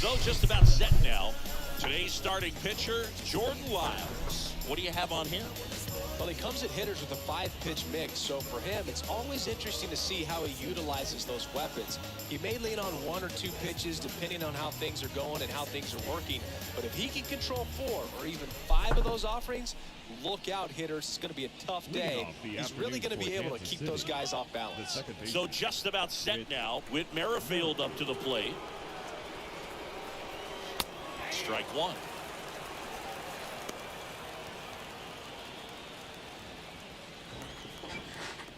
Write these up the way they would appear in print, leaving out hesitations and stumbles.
So just about set now. Today's starting pitcher, Jordan Lyles. What do you have on him? Well, he comes at hitters with a 5-pitch mix, so for him, it's always interesting to see how he utilizes those weapons. He may lean on 1 or 2 pitches depending on how things are going and how things are working, but if he can control 4 or even 5 of those offerings, look out, hitters. It's going to be a tough day. He's really going to be able to keep those guys off balance. So just about set now with Merrifield up to the plate. Strike 1.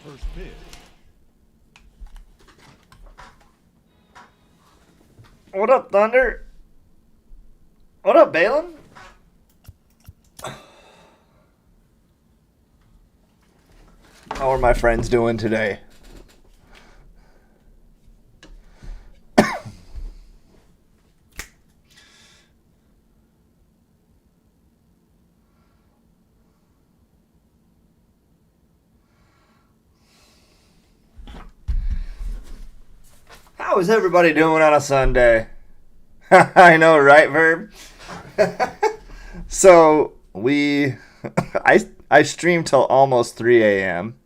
First pitch. What up, Thunder? What up, Balin? How are my friends doing today? How is everybody doing on a Sunday? I know, right, Verb? So, I streamed till almost 3 a.m.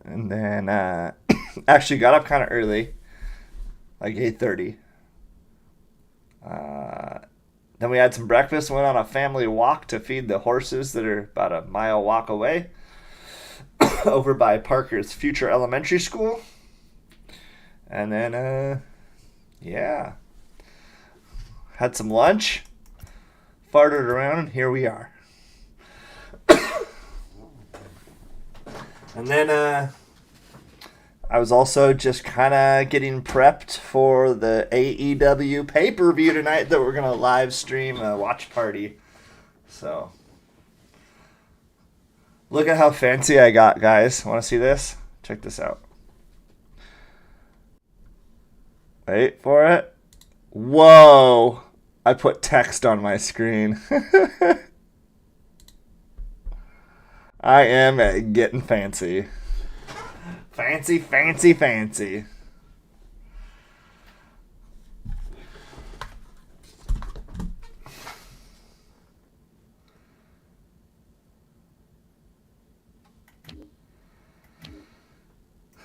And then, actually got up kind of early, like 8:30. Then we had some breakfast, went on a family walk to feed the horses that are about a mile walk away over by Parker's Future Elementary School. And then, yeah, had some lunch, farted around, and here we are. And then I was also just kind of getting prepped for the AEW pay-per-view tonight that we're going to live stream a watch party. So, look at how fancy I got, guys. Want to see this? Check this out. Wait for it. Whoa! I put text on my screen. I am getting fancy. Fancy, fancy, fancy.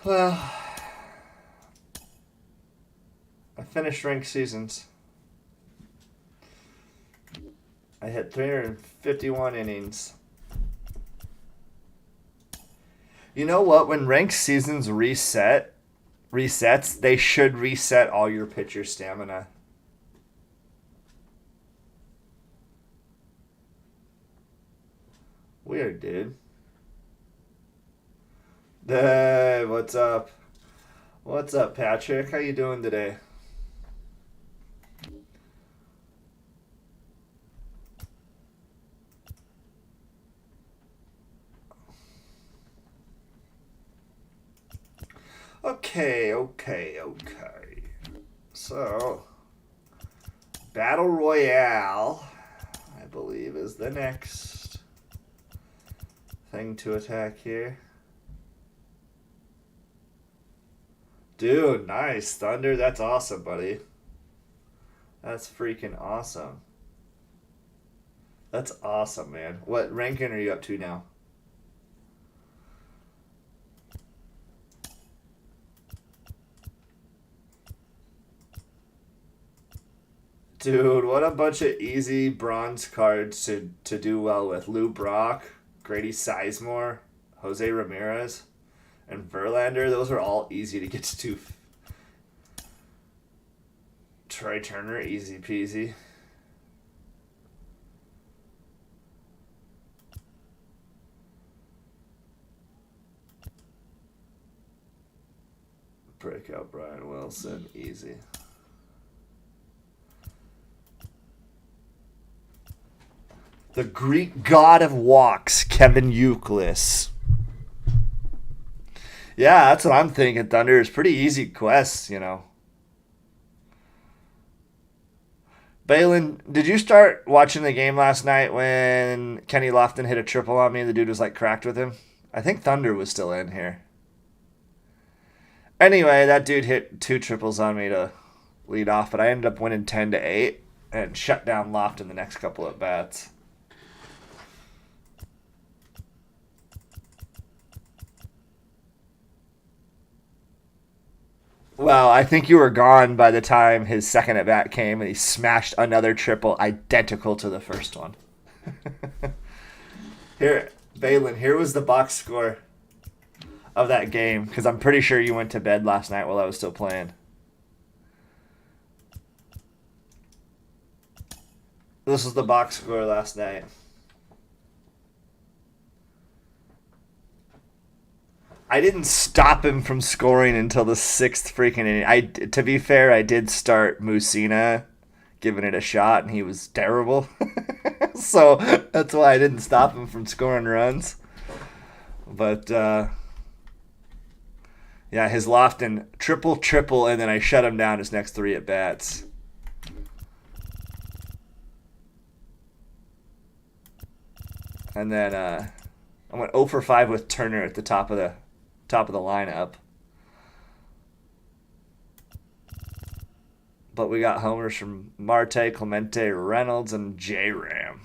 Well, I finished ranked seasons. I hit 351 innings. You know what? When ranked seasons resets, they should reset all your pitcher stamina. Weird, dude. What's up? What's up, Patrick? How you doing today? Okay. So, Battle Royale, I believe, is the next thing to attack here. Dude, nice. Thunder, that's awesome, buddy. That's freaking awesome. That's awesome, man. What ranking are you up to now? Dude, what a bunch of easy bronze cards to do well with. Lou Brock, Grady Sizemore, Jose Ramirez, and Verlander. Those are all easy to get to. Troy Turner, easy peasy. Breakout Brian Wilson, easy. The Greek god of walks, Kevin Youkilis. Yeah, that's what I'm thinking, Thunder. It's pretty easy quests, you know. Balin, did you start watching the game last night when Kenny Lofton hit a triple on me and the dude was like cracked with him? I think Thunder was still in here. Anyway, that dude hit 2 triples on me to lead off, but I ended up winning 10-8 and shut down Loft in the next couple at bats. Well, I think you were gone by the time his second at bat came, and he smashed another triple identical to the first one. Here, Balin, here was the box score of that game, because I'm pretty sure you went to bed last night while I was still playing. This was the box score last night. I didn't stop him from scoring until the 6th freaking inning. To be fair, I did start Musina giving it a shot, and he was terrible. So that's why I didn't stop him from scoring runs. But, yeah, his Lofton triple, and then I shut him down his next 3 at-bats. And then I went 0 for 5 with Turner at the top of the lineup. But we got homers from Marte, Clemente, Reynolds, and J-Ram.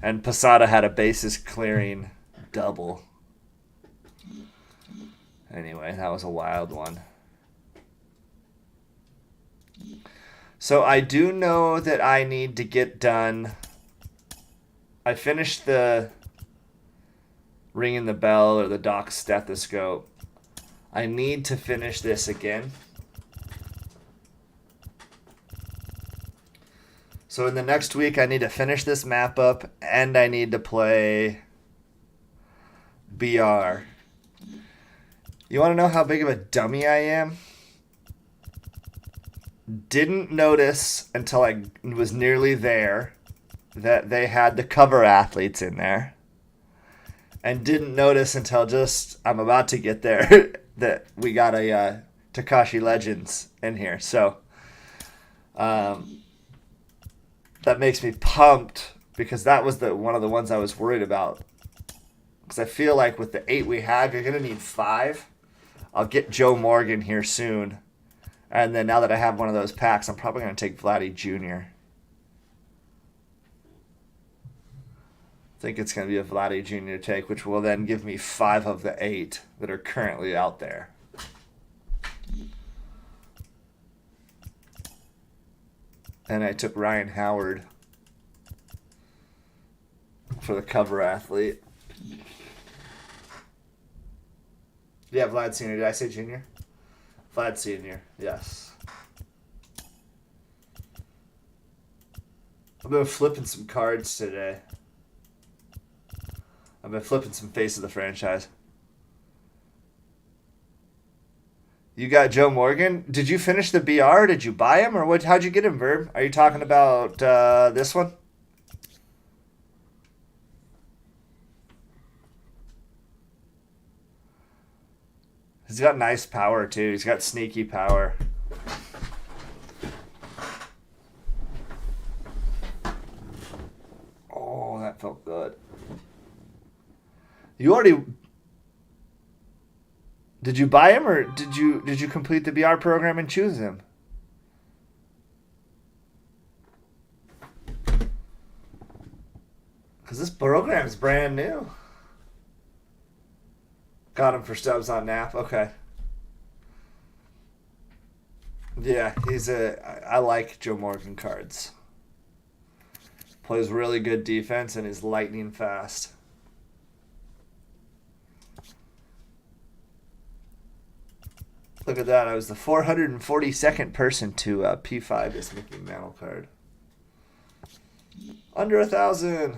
And Posada had a bases clearing double. Anyway, that was a wild one. So I do know that I need to get done. I finished the ringing the bell or the doc's stethoscope. I need to finish this again. So in the next week, I need to finish this map up, and I need to play BR. You want to know how big of a dummy I am? Didn't notice until I was nearly there that they had the cover athletes in there. And didn't notice until just I'm about to get there that we got a Takashi Legends in here. So that makes me pumped, because that was one of the ones I was worried about. Because I feel like with the 8 we have, you're going to need 5. I'll get Joe Morgan here soon. And then now that I have one of those packs, I'm probably going to take Vladdy Jr. I think it's going to be a Vladdy Jr. take, which will then give me 5 of the 8 that are currently out there. And I took Ryan Howard for the cover athlete. Yeah, Vlad Sr. Did I say Junior? Vlad Sr. Yes. I've been flipping some cards today. I've been flipping some face of the franchise. You got Joe Morgan. Did you finish the BR? Did you buy him, or what? How'd you get him, Verb? Are you talking about this one? He's got nice power too. He's got sneaky power. Oh, that felt good. You already. Did you buy him, or did you complete the BR program and choose him? Because this program's brand new. Got him for stubs on Nap. Okay. Yeah, I like Joe Morgan cards. Plays really good defense and is lightning fast. Look at that. I was the 442nd person to P5 this Mickey Mantle card. Under 1,000.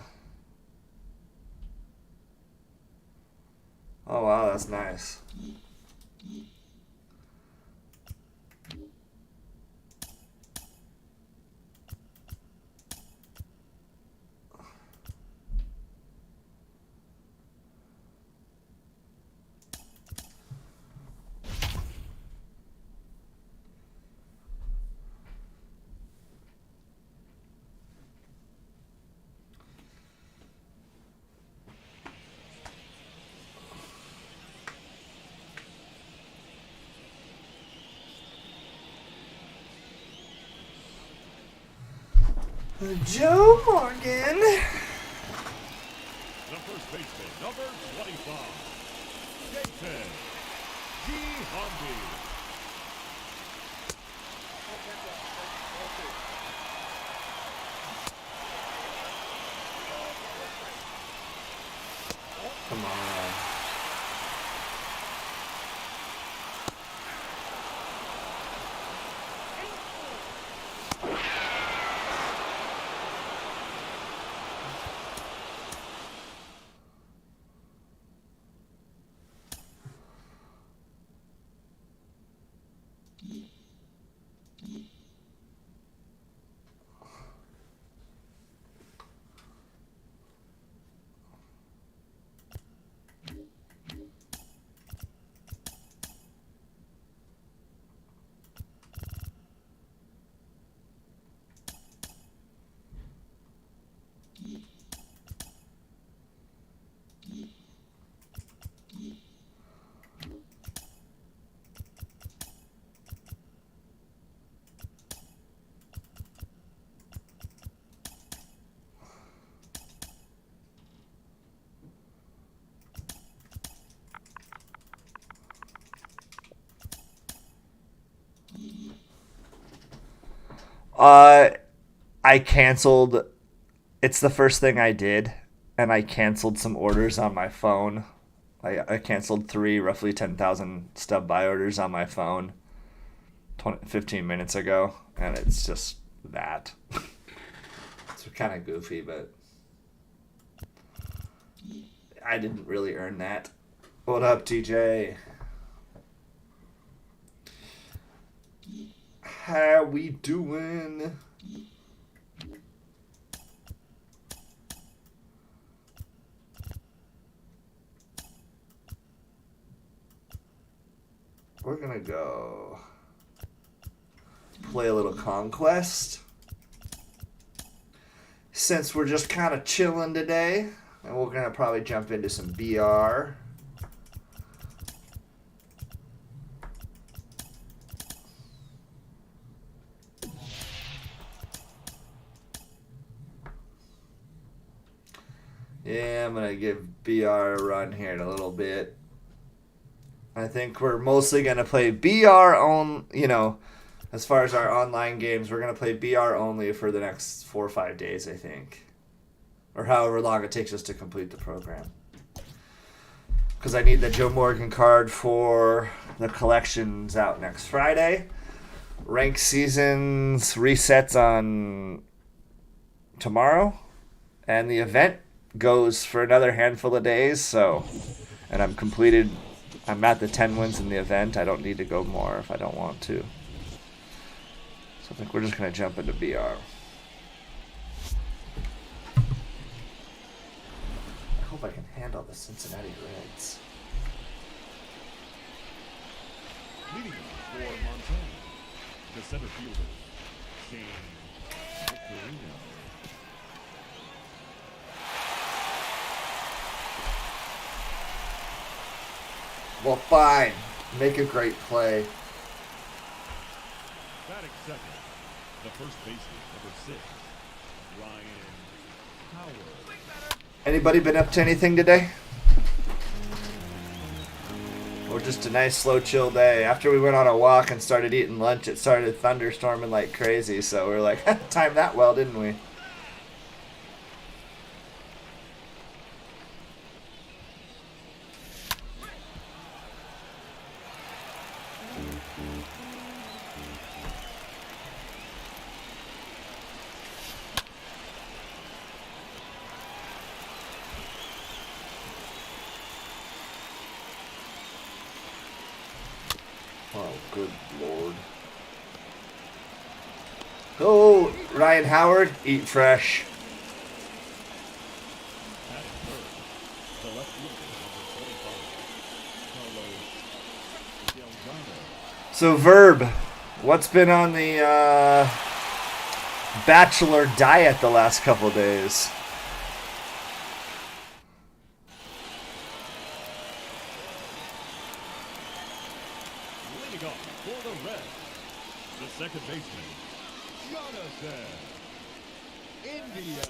Oh, wow. That's nice. Joe Morgan. The first baseman, number 25, Jason G. Funday. Come on. I canceled. It's the first thing I did, and I canceled some orders on my phone. I canceled 3 roughly 10,000 stub buy orders on my phone 15 minutes ago, and it's just that. It's kind of goofy, but I didn't really earn that. What up, TJ? How we doing? We're gonna go play a little Conquest. Since we're just kind of chilling today, and we're gonna probably jump into some BR. Yeah, I'm going to give BR a run here in a little bit. I think we're mostly going to play BR on, as far as our online games, we're going to play BR only for the next 4 or 5 days, I think. Or however long it takes us to complete the program. Because I need the Joe Morgan card for the collections out next Friday. Rank seasons resets on tomorrow. And the event goes for another handful of days, and I'm at the 10 wins in the event. I don't need to go more if I don't want to. So I think we're just going to jump into BR. I hope I can handle the Cincinnati Reds. Leading off for Montana, the center fielder, Shane Wolverine. Well, fine. Make a great play. Batting second, the first baseman, number 6, Ryan Howard. Anybody been up to anything today? Or just a nice, slow, chill day? After we went on a walk and started eating lunch, it started thunderstorming like crazy. So we're like, timed that well, didn't we? Oh, good Lord. Go, Ryan Howard, eat fresh. Batting third, the left fielder, number 25, Elgato. So, Verb, what's been on the bachelor diet the last couple days? Leading off for the Reds, the second baseman, Jonathan India.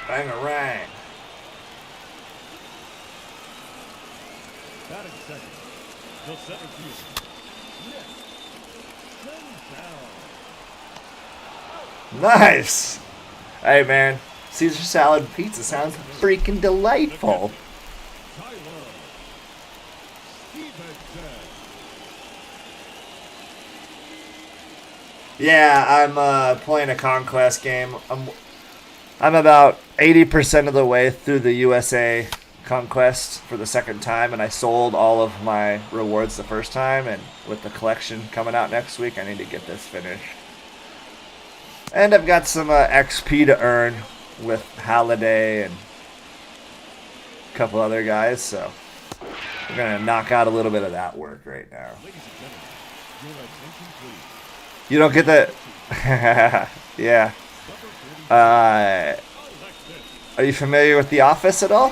Bangarang. Batting second. The center fielder. Yes. Send down. Nice. Hey, man. Caesar salad pizza sounds freaking delightful. Tyler. Stevenson. Yeah, I'm playing a Conquest game. I'm about 80% of the way through the USA Conquest for the second time, and I sold all of my rewards the first time, and with the collection coming out next week, I need to get this finished. And I've got some XP to earn with Halliday and a couple other guys, so we're going to knock out a little bit of that work right now. Ladies and gentlemen, your attention please. You don't get that? Yeah. Are you familiar with The Office at all?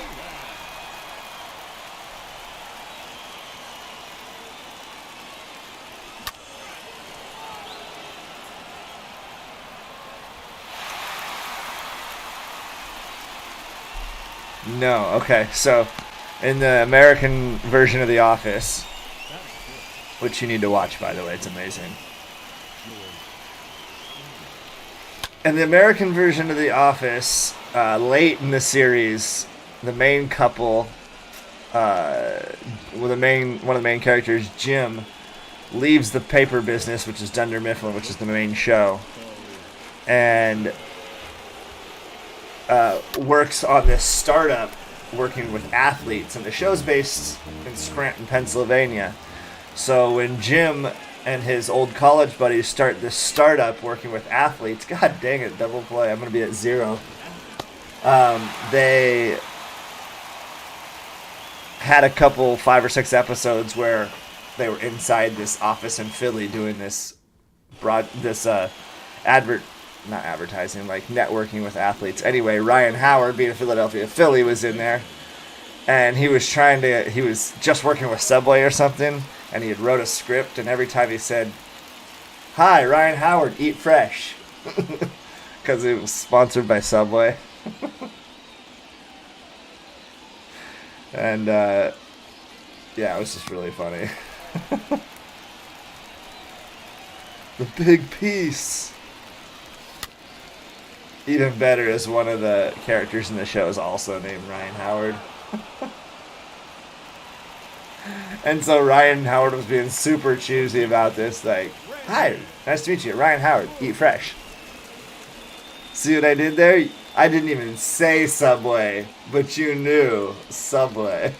No. Okay. So, in the American version of The Office, which you need to watch, by the way, it's amazing. In the American version of The Office, late in the series, the main couple, one of the main characters, Jim, leaves the paper business, which is Dunder Mifflin, which is the main show, and works on this startup working with athletes. And the show's based in Scranton, Pennsylvania. So when Jim and his old college buddies start this startup working with athletes, god dang it, double play, I'm going to be at 0. They had a couple 5 or 6 episodes where they were inside this office in Philly doing this advertising, like networking with athletes. Anyway, Ryan Howard, being a Philadelphia Philly, was in there, and he was just working with Subway or something, and he had wrote a script, and every time he said, "Hi, Ryan Howard, eat fresh," because it was sponsored by Subway. And yeah, it was just really funny. The big piece. Even better is one of the characters in the show is also named Ryan Howard. And so Ryan Howard was being super choosy about this, like, "Hi, nice to meet you, Ryan Howard, eat fresh." See what I did there? I didn't even say Subway, but you knew Subway.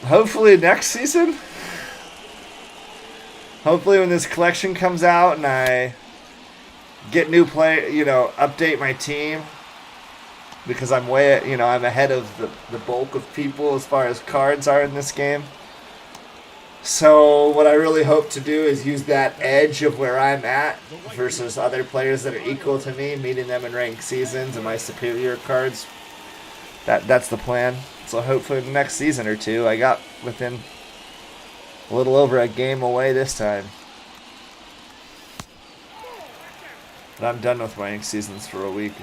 Hopefully next season. Hopefully when this collection comes out and I get new update my team, because I'm I'm ahead of the bulk of people as far as cards are in this game. So what I really hope to do is use that edge of where I'm at versus other players that are equal to me, meeting them in ranked seasons and my superior cards. That's the plan. So hopefully the next season or two, I got within a little over a game away this time. But I'm done with ranked seasons for a week.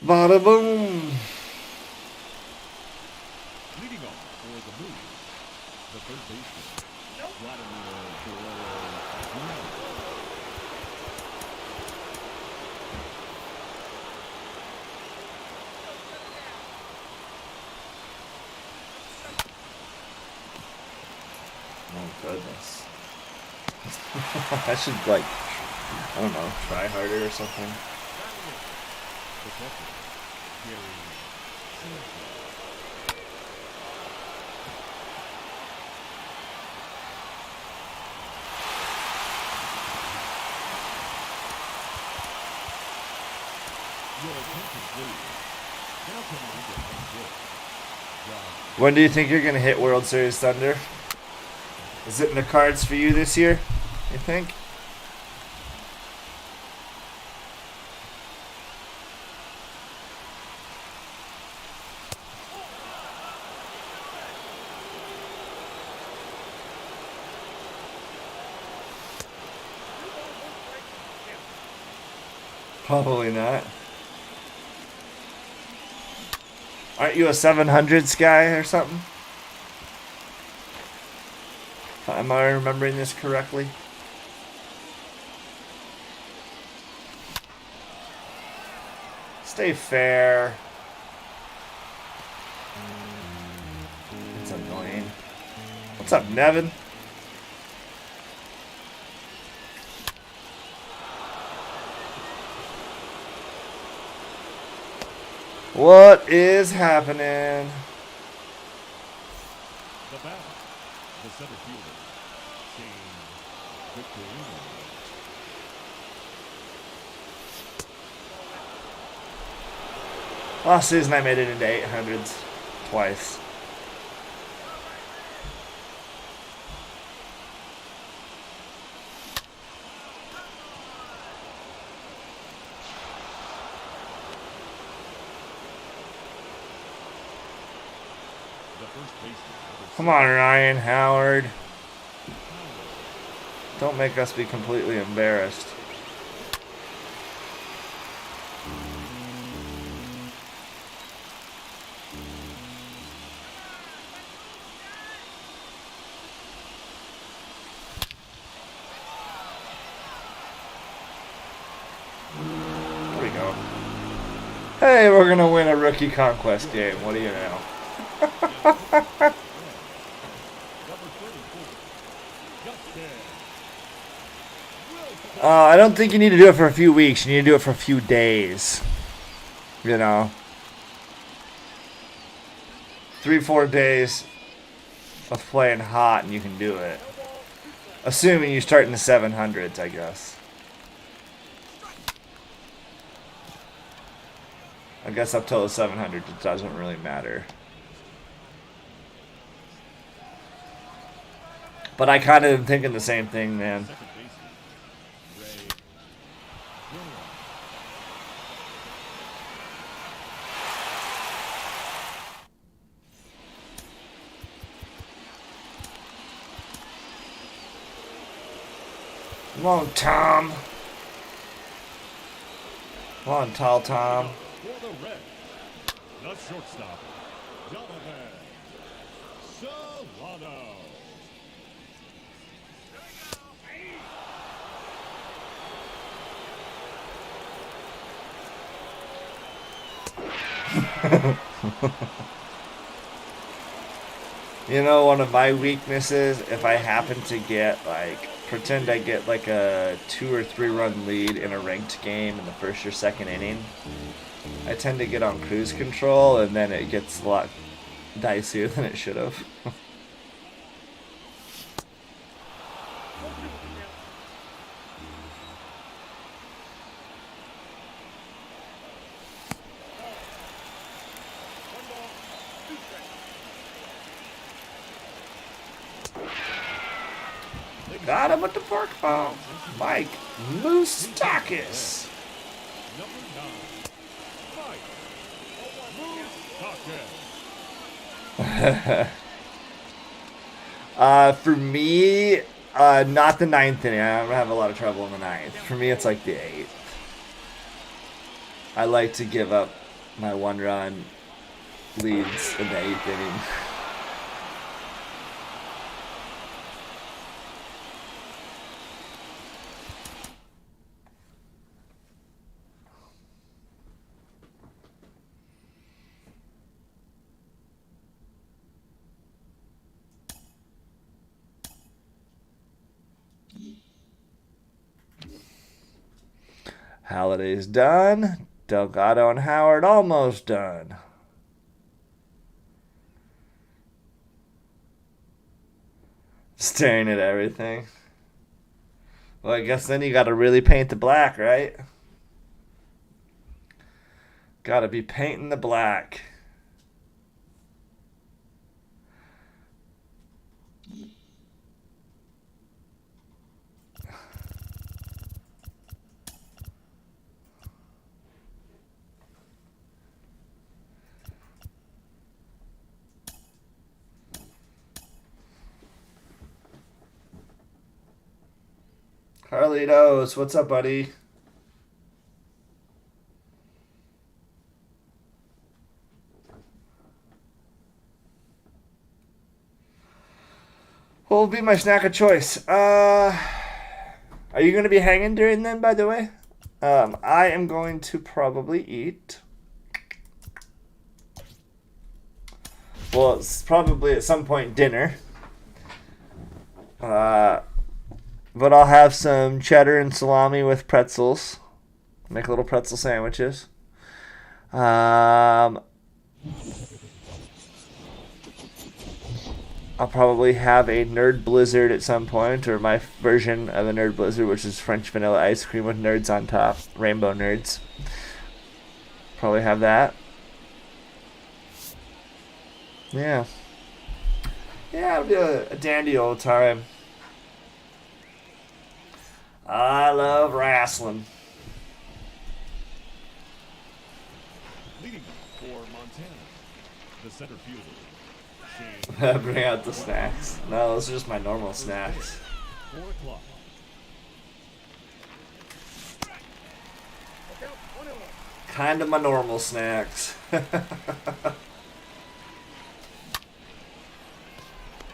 Bada boom! Leading off for the move, the third baseman, Oh goodness. I should like, I don't know, try harder or something. When do you think you're gonna hit World Series Thunder? Is it in the cards for you this year, you think? Probably not. Aren't you a 700s guy or something? Am I remembering this correctly? Stay fair. It's annoying. What's up, Nevin? What is happening? The bat, the center fielder, Shane Victorino. Last season I made it into 800s twice. Come on, Ryan Howard. Don't make us be completely embarrassed. There we go. Hey, we're gonna win a rookie conquest game. What do you know? I don't think you need to do it for a few weeks. You need to do it for a few days. You know. 3-4 days of playing hot and you can do it. Assuming you start in the 700s, I guess. I guess up till the 700s it doesn't really matter. But I kind of am thinking the same thing, man. Come on, Tom. Come on, Tall Tom. For the red, the shortstop, Jonathan Solano. You know, one of my weaknesses, if I happen to get, like, pretend I get, like, a 2 or 3 run lead in a ranked game in the first or second inning, I tend to get on cruise control, and then it gets a lot dicier than it should have. Got him with the pork bone. Mike Moustakis. Number 9, Moustakis. For me, not the 9th inning. I'm gonna have a lot of trouble in the 9th. For me, it's like the 8th. I like to give up my 1-run leads in the 8th inning. Halliday's done. Delgado and Howard almost done. Staring at everything. Well, I guess then you got to really paint the black, right? Got to be painting the black. Carlitos, what's up, buddy? What will be my snack of choice? Are you going to be hanging during then, by the way? I am going to probably eat. Well, it's probably at some point dinner. But I'll have some cheddar and salami with pretzels. Make little pretzel sandwiches. I'll probably have a Nerd Blizzard at some point, or my version of a Nerd Blizzard, which is French vanilla ice cream with nerds on top. Rainbow nerds. Probably have that. Yeah. Yeah, it'll be a dandy old time. I love wrestling. Leading for Montana, the center fielder. Bring out the snacks. No, those are just my normal snacks. 4 o'clock. Kind of my normal snacks.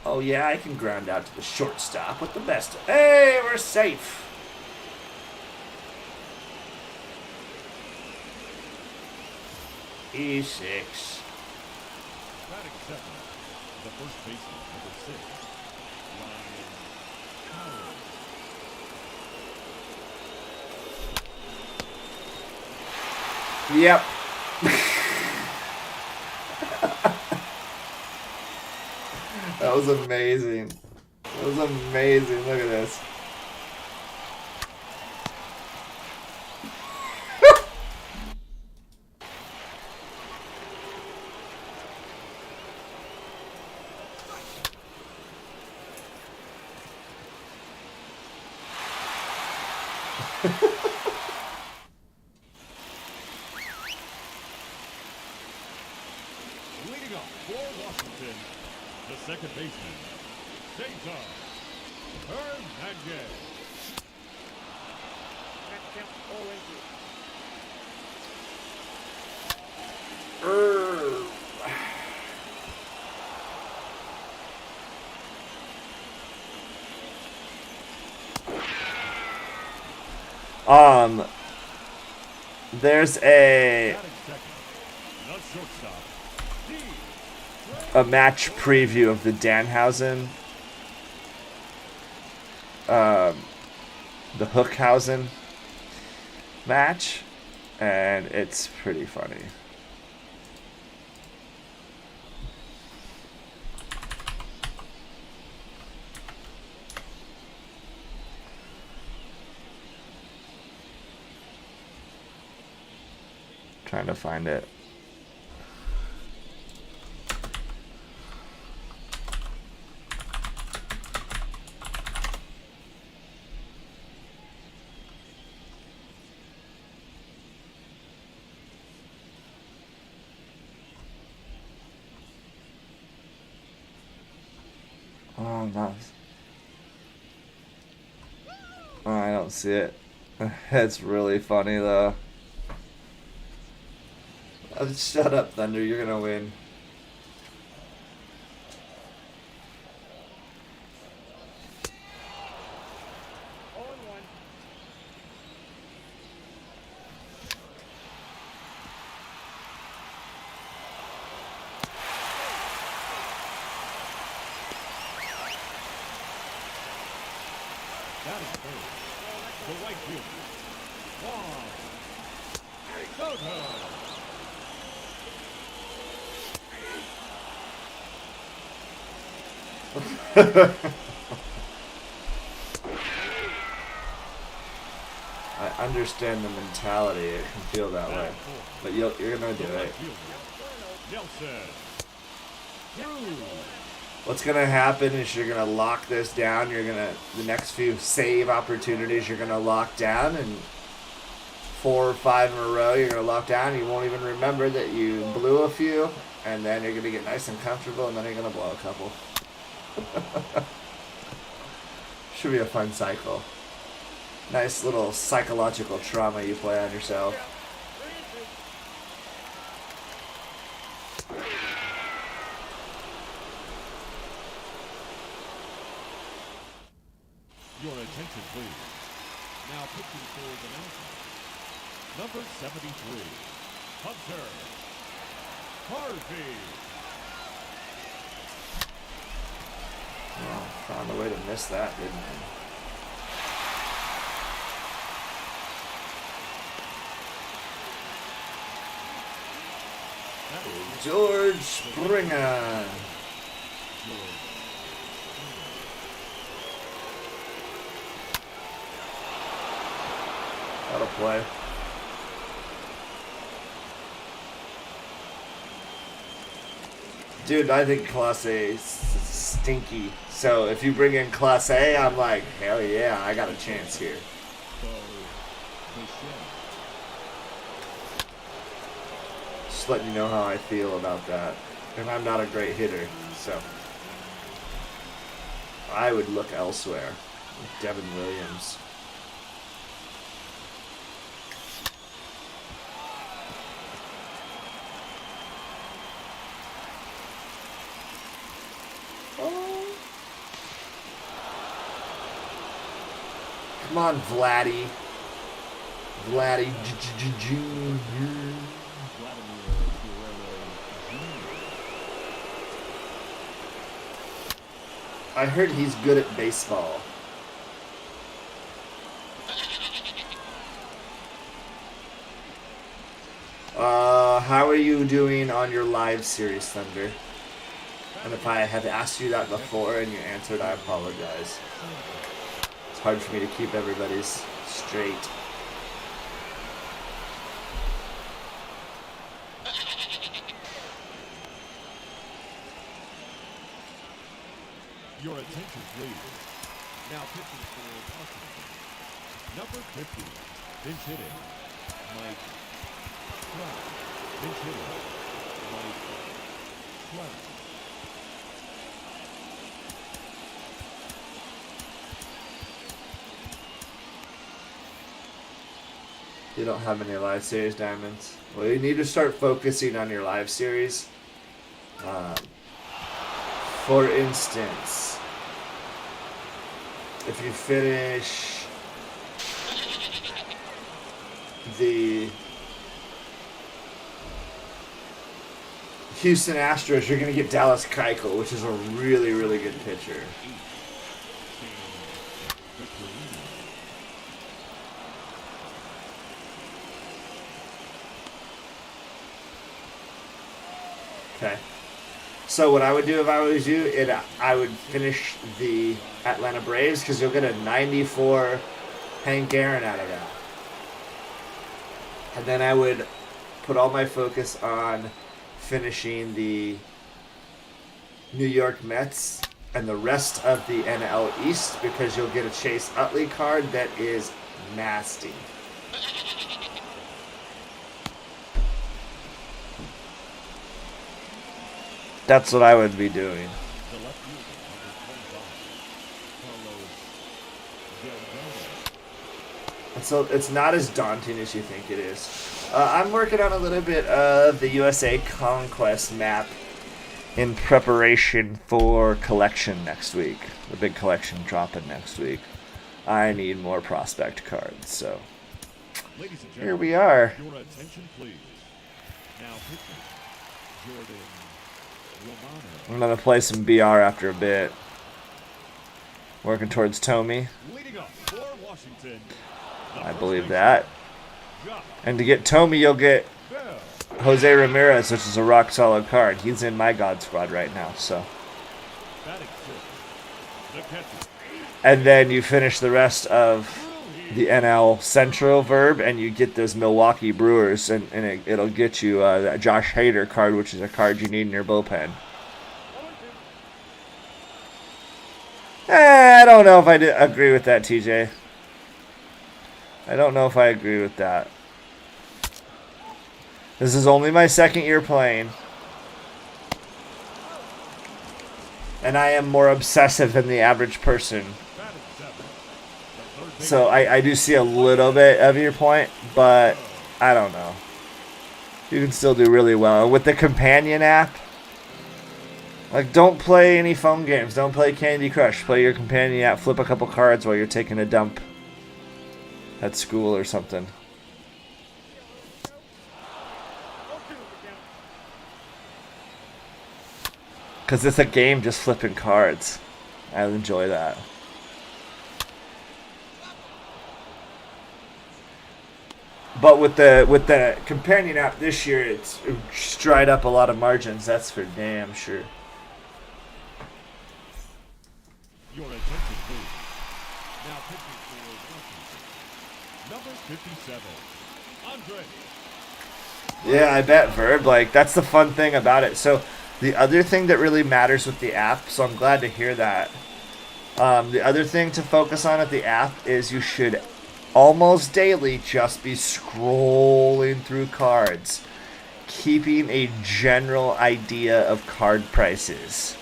Oh yeah, I can ground out to the shortstop with the best. Hey, we're safe. E6. Batting second, the first baseman, number 6, Ryan Howard. Yep. That was amazing. That was amazing. Look at this. Leading off for Washington, the second baseman, Feit. There's a match preview of the Danhausen, the Hookhausen match, and it's pretty funny. Trying to find it. Oh, nice. Oh, I don't see it. It's really funny though. Shut up, Thunder. You're gonna win. That is third. The right fielder, Juan. Soto. I understand the mentality. It can feel that way, but you're gonna do it. Nelson. Through. What's gonna happen is you're gonna lock this down. The next few save opportunities you're gonna lock down, and 4 or 5 in a row you're gonna lock down. You won't even remember that you blew a few, and then you're gonna get nice and comfortable, and then you're gonna blow a couple. Should be a fun cycle. Nice little psychological trauma you play on yourself. Your attention, please. Now pitching for the Nationals. Number 73, Hunter Harvey. Oh, found a way to miss that, didn't I? George Springer. That'll play. Dude, I think Class A is stinky. So if you bring in Class A, I'm like, hell yeah, I got a chance here. Just letting you know how I feel about that. And I'm not a great hitter, so I would look elsewhere. Devin Williams. Come on, Vladdy. Vladdy Jr. I heard he's good at baseball. How are you doing on your live series, Thunder? And if I have asked you that before and you answered, I apologize. It's hard for me to keep everybody's straight. Your attention, please. Now pitching for Washington. Number 50, pinch hitting, Mike Trout. Pinch hitting, Mike Trout. You don't have any live series diamonds. Well, you need to start focusing on your live series. For instance, if you finish the Houston Astros, you're going to get Dallas Keuchel, which is a really, really good pitcher. Okay. So what I would do if I was you, I would finish the Atlanta Braves because you'll get a 94 Hank Aaron out of that. And then I would put all my focus on finishing the New York Mets and the rest of the NL East because you'll get a Chase Utley card that is nasty. That's what I would be doing. So it's not as daunting as you think it is. I'm working on a little bit of the USA Conquest map in preparation for collection next week. The big collection dropping next week. I need more prospect cards, so here we are. Your attention, please. Now pitching, Jordan Romano. I'm going to play some BR after a bit. Working towards Tommy. Leading up for Washington. I believe that. And to get Tommy, you'll get Jose Ramirez, which is a rock solid card. He's in my God Squad right now, so. And then you finish the rest of the NL Central Verb, and you get those Milwaukee Brewers, and it'll get you that Josh Hader card, which is a card you need in your bullpen. I don't know if I agree with that, TJ. I don't know if I agree with that. This is only my second year playing. And I am more obsessive than the average person. So I do see a little bit of your point, but I don't know. You can still do really well. With the companion app, like, don't play any phone games. Don't play Candy Crush. Play your companion app. Flip a couple cards while you're taking a dump at school or something. Because it's a game just flipping cards. I enjoy that. But with the companion app this year, it's dried up a lot of margins. That's for damn sure. Your attention, please. Now pitching for number 57, Andre. Yeah, I bet, Verb. Like, that's the fun thing about it. So the other thing that really matters with the app, so I'm glad to hear that. The other thing to focus on with the app is you should almost daily just be scrolling through cards, keeping a general idea of card prices.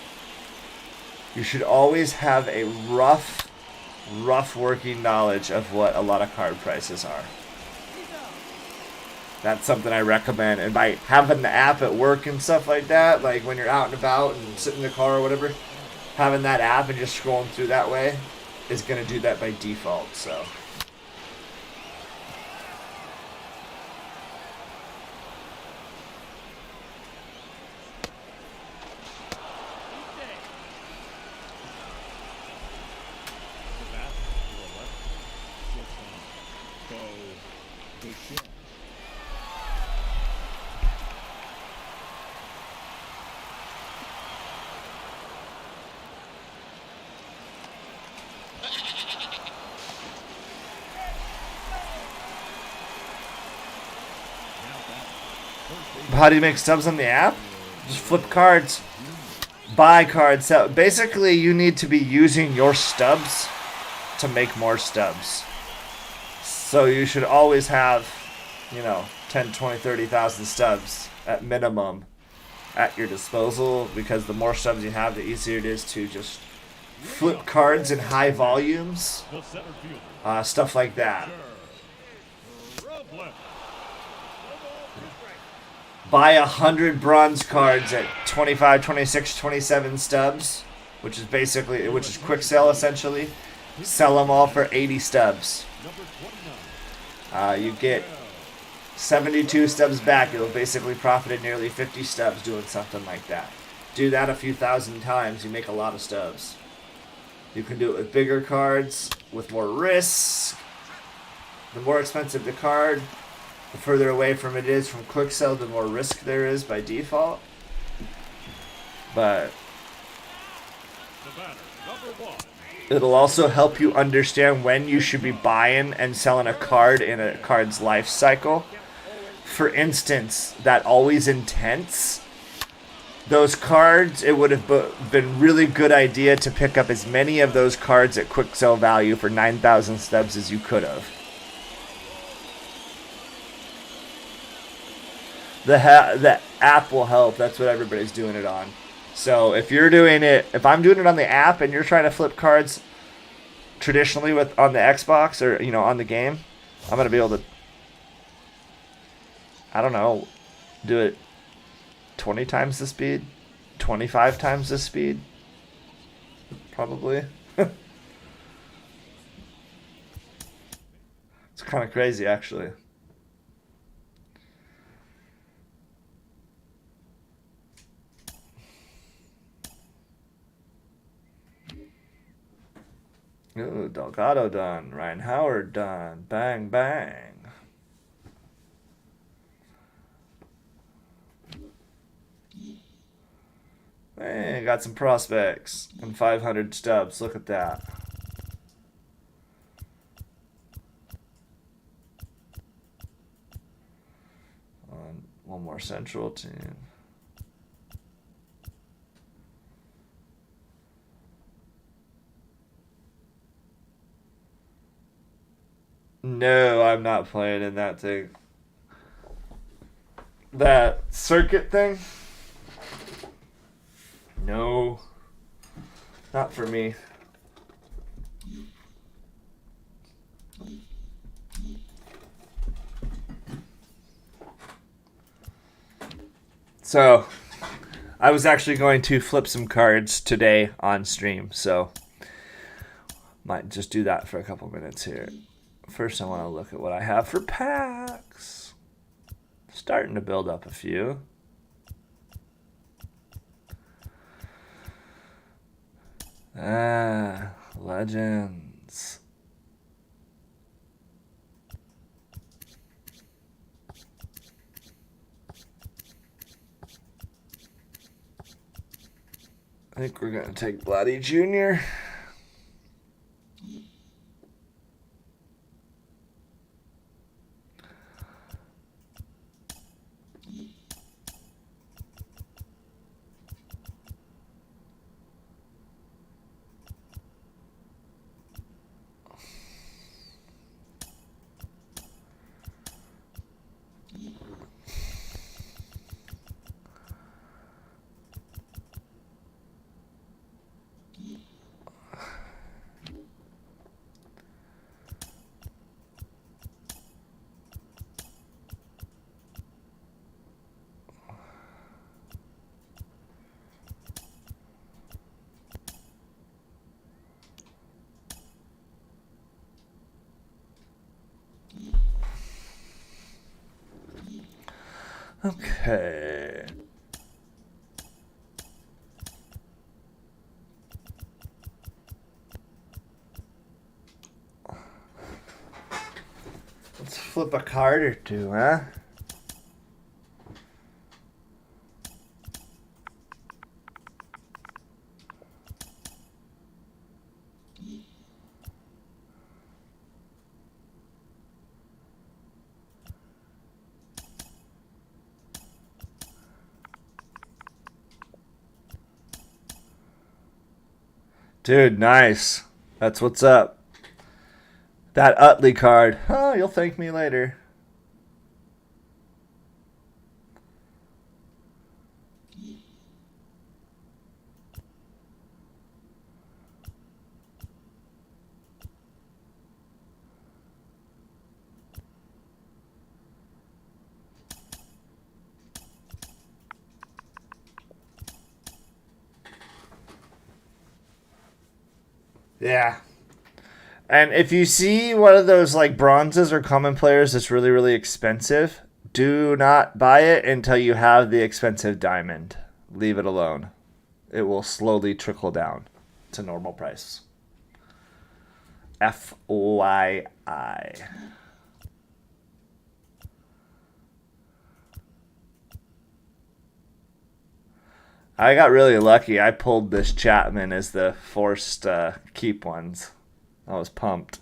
You should always have a rough working knowledge of what a lot of card prices are. That's something I recommend. And by having the app at work and stuff like that, like when you're out and about and sitting in the car or whatever, having that app and just scrolling through that way is going to do that by default. So. How do you make stubs on the app? Just flip cards, buy cards, sell. Basically, you need to be using your stubs to make more stubs. So you should always have, 10, 20, 30,000 stubs at minimum at your disposal, because the more stubs you have, the easier it is to just flip cards in high volumes, stuff like that. Buy 100 bronze cards at 25, 26, 27 stubs, which is quick sell essentially. Sell them all for 80 stubs. You get 72 stubs back. You'll basically profited nearly 50 stubs doing something like that. Do that a few thousand times, you make a lot of stubs. You can do it with bigger cards, with more risk. The more expensive the card, the further away from it is from quick sell, the more risk there is by default. But it'll also help you understand when you should be buying and selling a card in a card's life cycle. For instance, that Always Intense, those cards, it would have been really good idea to pick up as many of those cards at quick sell value for 9,000 stubs as you could have. The app will help. That's what everybody's doing it on. So if I'm doing it on the app and you're trying to flip cards traditionally on the Xbox or on the game, I'm gonna be able to, I don't know, do it 20 times the speed, 25 times the speed, probably. It's kind of crazy, actually. Ooh, Delgado done. Ryan Howard done. Bang, bang. Hey, got some prospects and 500 stubs. Look at that. One more central team. No, I'm not playing in that thing. That circuit thing? No. Not for me. So, I was actually going to flip some cards today on stream, so might just do that for a couple minutes here. First, I want to look at what I have for packs. Starting to build up a few. Legends. I think we're going to take Bloody Jr. Okay. Let's flip a card or two, huh? Dude, nice. That's what's up. That Utley card. Oh, you'll thank me later. Yeah. And if you see one of those like bronzes or common players that's really, really expensive, do not buy it until you have the expensive diamond. Leave it alone. It will slowly trickle down to normal price. FYI. I got really lucky. I pulled this Chapman as the forced keep ones. I was pumped.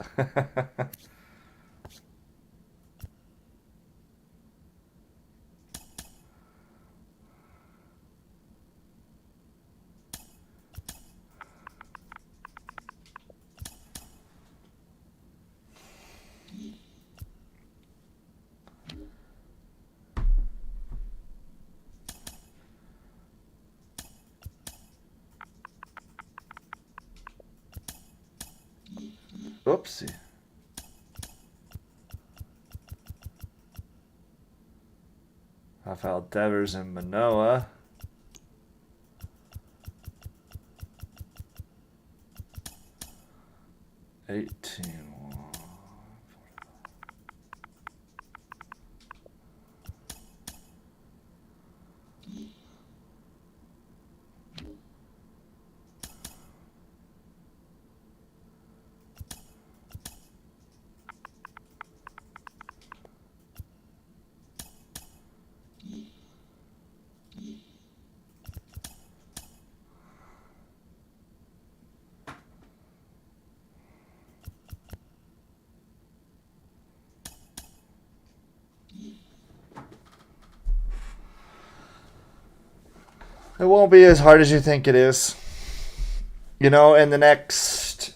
Oopsie. Rafael Devers and Manoa. It won't be as hard as you think it is. You know, in the next...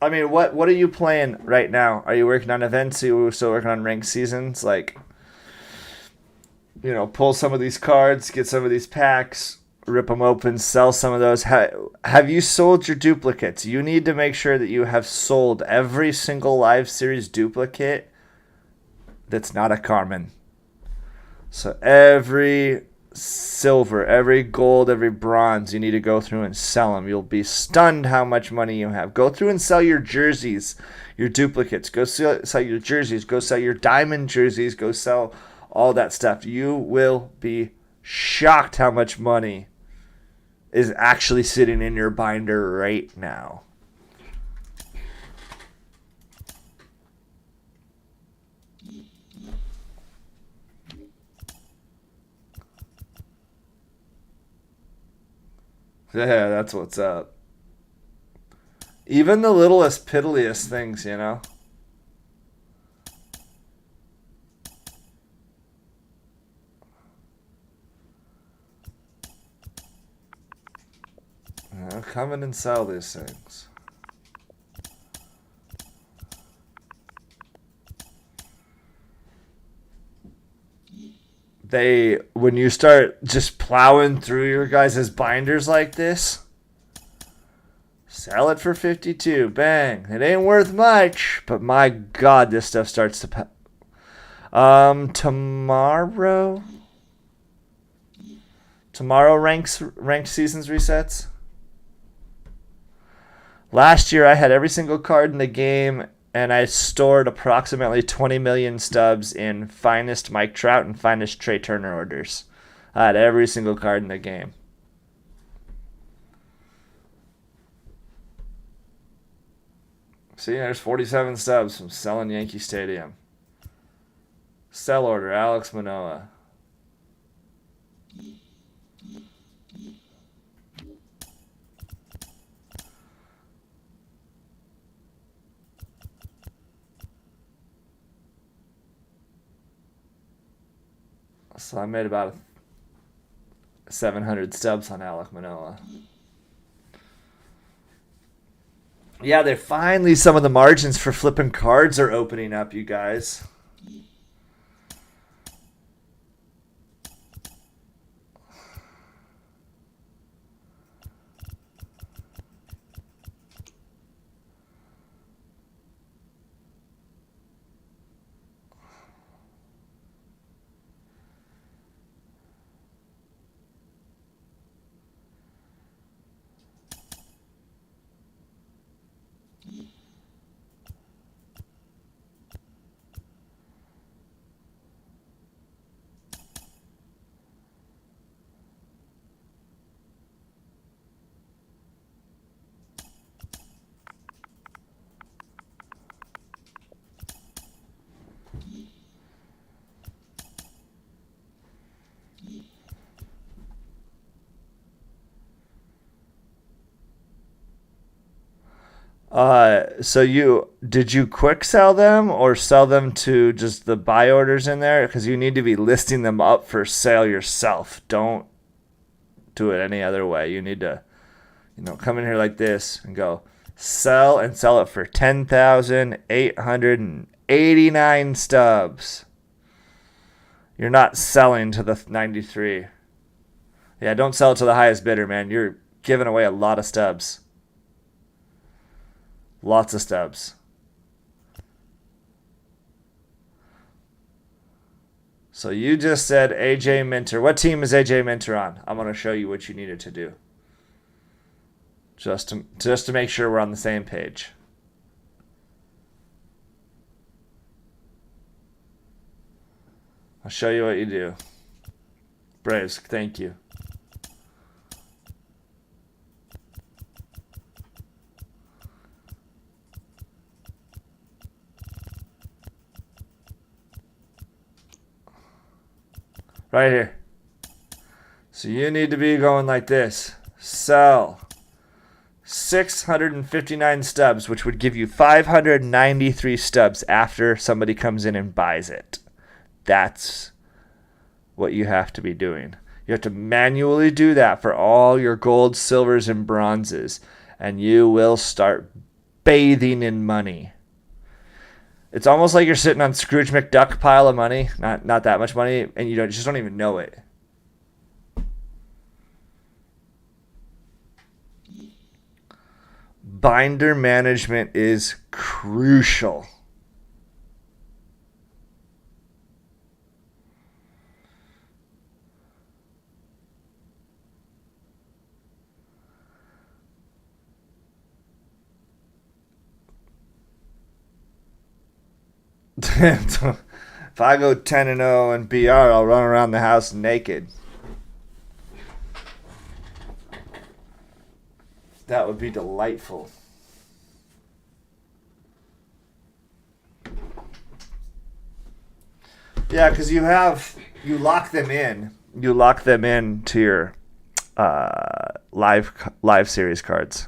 I mean, what are you playing right now? Are you working on events? Are you still working on ranked seasons? Like, you know, pull some of these cards, get some of these packs, rip them open, sell some of those. Have you sold your duplicates? You need to make sure that you have sold every single live series duplicate that's not a Carmen. So every silver, every gold, every bronze, you need to go through and sell them. You'll be stunned how much money you have. Go through and sell your jerseys, your duplicates. Go sell your jerseys. Go sell your diamond jerseys. Go sell all that stuff. You will be shocked how much money is actually sitting in your binder right now. Yeah, that's what's up. Even the littlest, piddliest things, you know? Come in and sell these things. When you start just plowing through your guys' binders like this, sell it for 52. Bang. It ain't worth much, but my God, this stuff starts to... Tomorrow ranked seasons resets. Last year I had every single card in the game, and I stored approximately 20 million stubs in finest Mike Trout and finest Trey Turner orders. I had every single card in the game. See, there's 47 stubs from selling Yankee Stadium. Sell order, Alex Manoah. So I made about 700 stubs on Alec Manoah. Yeah, they're finally, some of the margins for flipping cards are opening up, you guys. So did you quick sell them or sell them to just the buy orders in there? Because you need to be listing them up for sale yourself. Don't do it any other way. You need to, come in here like this and go sell and sell it for 10,889 stubs. You're not selling to the 93. Yeah, don't sell it to the highest bidder, man. You're giving away a lot of stubs. Lots of stubs. So you just said AJ Minter. What team is AJ Minter on? I'm going to show you what you needed to do. Just to make sure we're on the same page. I'll show you what you do. Braves, thank you. Right here. So you need to be going like this. Sell 659 stubs, which would give you 593 stubs after somebody comes in and buys it. That's what you have to be doing. You have to manually do that for all your gold, silvers, and bronzes. And you will start bathing in money. It's almost like you're sitting on Scrooge McDuck pile of money. Not that much money, and you just don't even know it. Binder management is crucial. If I go 10-0 in BR, I'll run around the house naked. That would be delightful. Yeah, because you lock them in. You lock them in to your live series cards.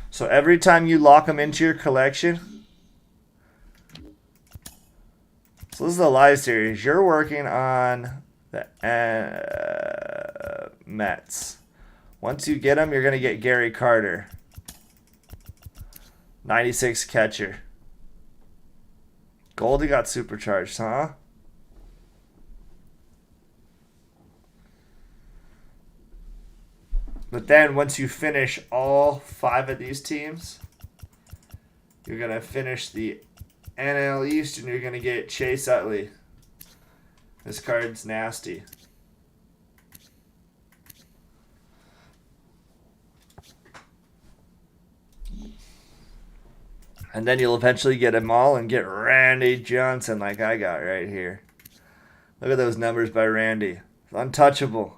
So every time you lock them into your collection, so this is the live series. You're working on the Mets. Once you get them, you're going to get Gary Carter. 96 catcher. Goldie got supercharged, huh? But then once you finish all 5 of these teams, you're going to finish the NL East and you're going to get Chase Utley. This card's nasty. And then you'll eventually get them all and get Randy Johnson like I got right here. Look at those numbers by Randy. It's untouchable.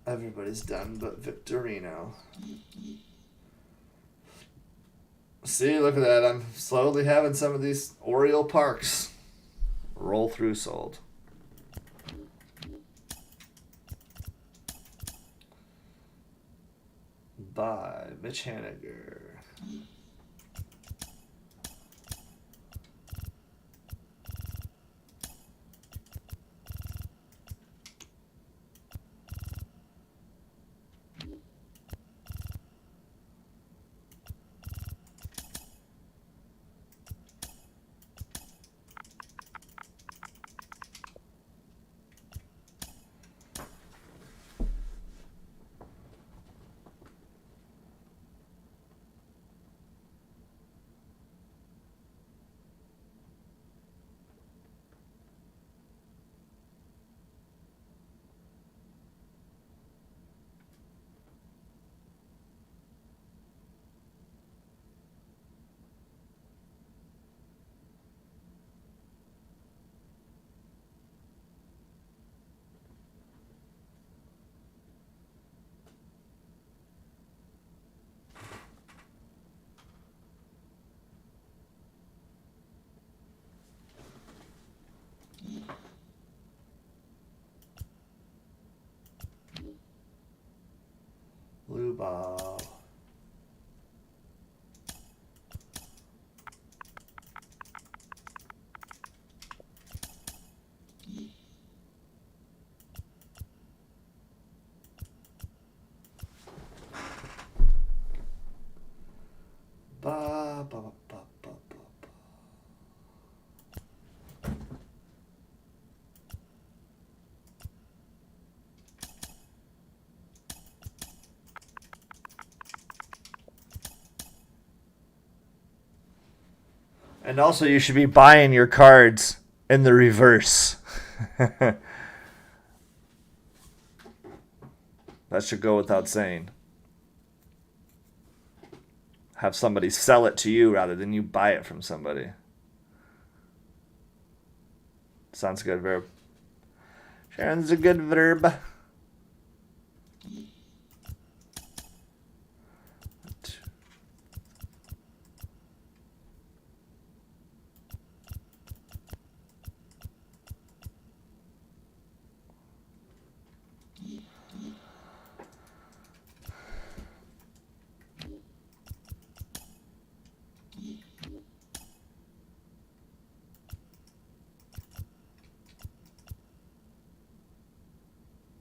Everybody's done but Victorino. See, look at that. I'm slowly having some of these Oriole Parks roll through sold. By Mitch Haniger. Blue ball. Ba, ba, ba, ba, ba, ba. And also, you should be buying your cards in the reverse. That should go without saying. Have somebody sell it to you rather than you buy it from somebody. Sounds good, verb. Sharon's a good verb.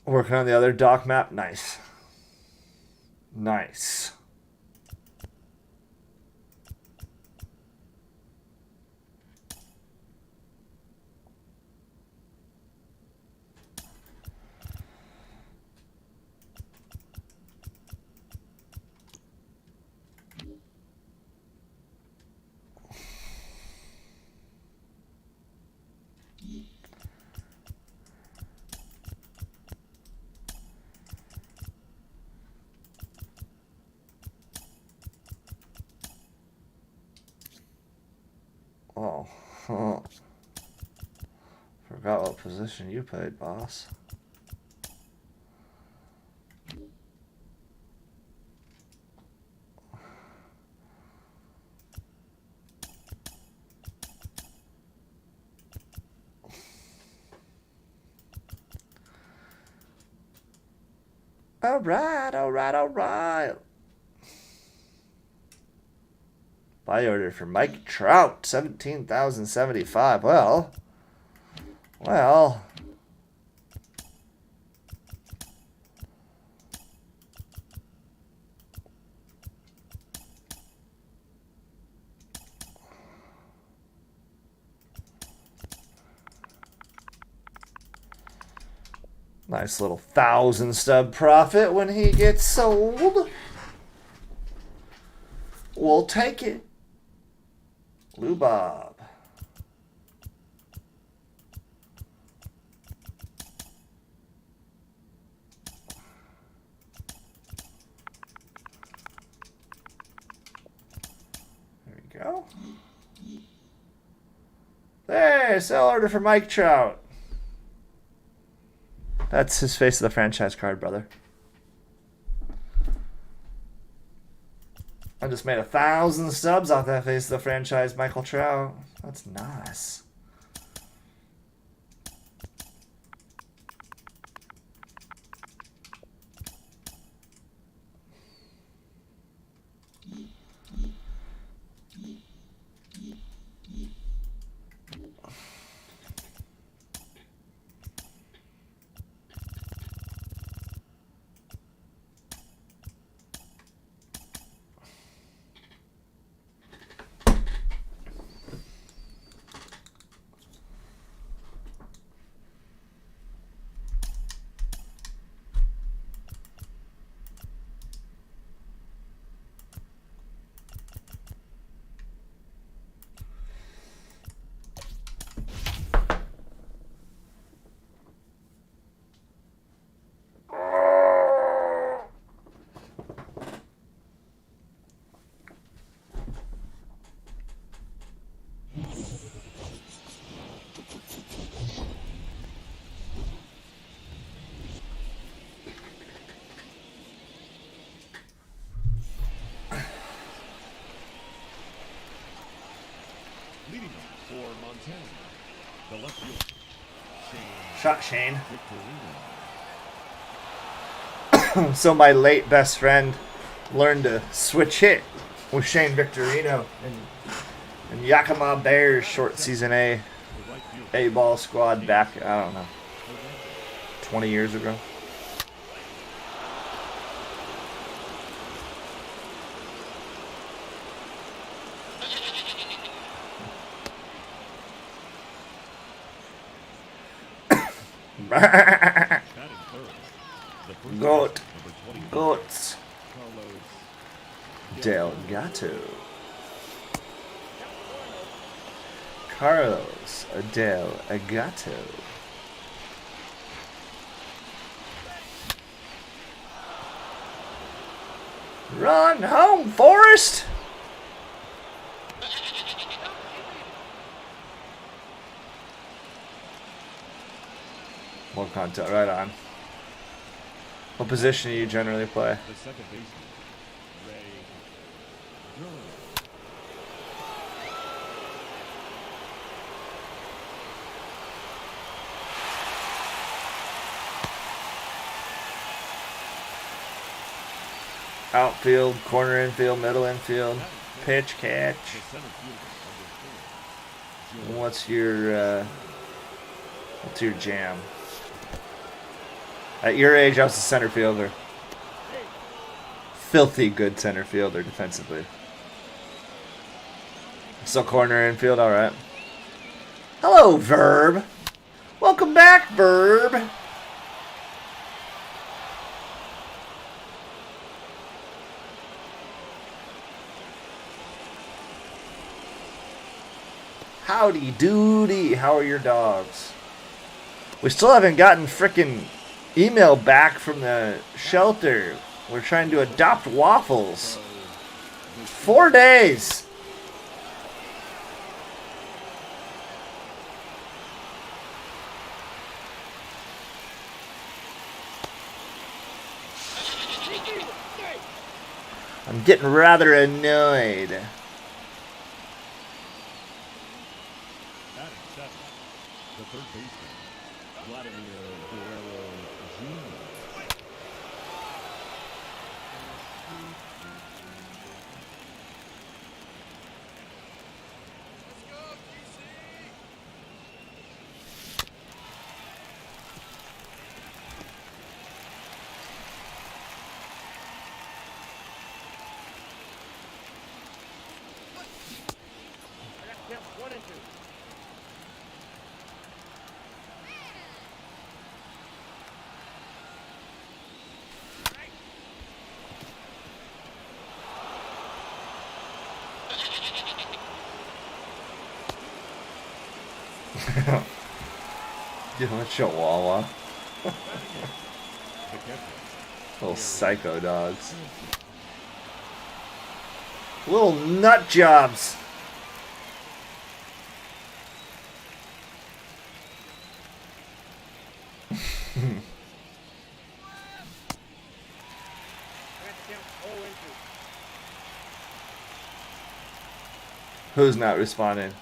Working on the other dock map. Nice. Nice. Oh. Forgot what position you played, boss. All right. Buy order for Mike Trout, 17,075. Well. Nice little 1,000 stub profit when he gets sold. We'll take it. Lou Bob. There we go. There, sell order for Mike Trout. That's his face of the franchise card, brother. I just made 1,000 stubs off that face of the franchise, Michael Trout. That's nice. Leading off for Montana, the left field, Shot Shane. Victorino. So my late best friend learned to switch hit with Shane Victorino in Yakima Bears short season A ball squad back, I don't know, 20 years ago. Goats. Delgato. Carlos Delgato. Run home, Forrest! More content, right on. What position do you generally play? The second baseman, Ray Gurley. Outfield, corner infield, middle infield, pitch, catch. The center fielder, What's your jam? At your age, I was a center fielder. Filthy good center fielder defensively. So corner infield, all right. Hello, Verb. Welcome back, Verb. Howdy doody. How are your dogs? We still haven't gotten frickin' email back from the shelter. We're trying to adopt Waffles. 4 days. I'm getting rather annoyed. Batting seven, the third baseman, Vladimir Guerrero Jr. Give him a chihuahua. Little psycho dogs. Little nut jobs. Who's not responding?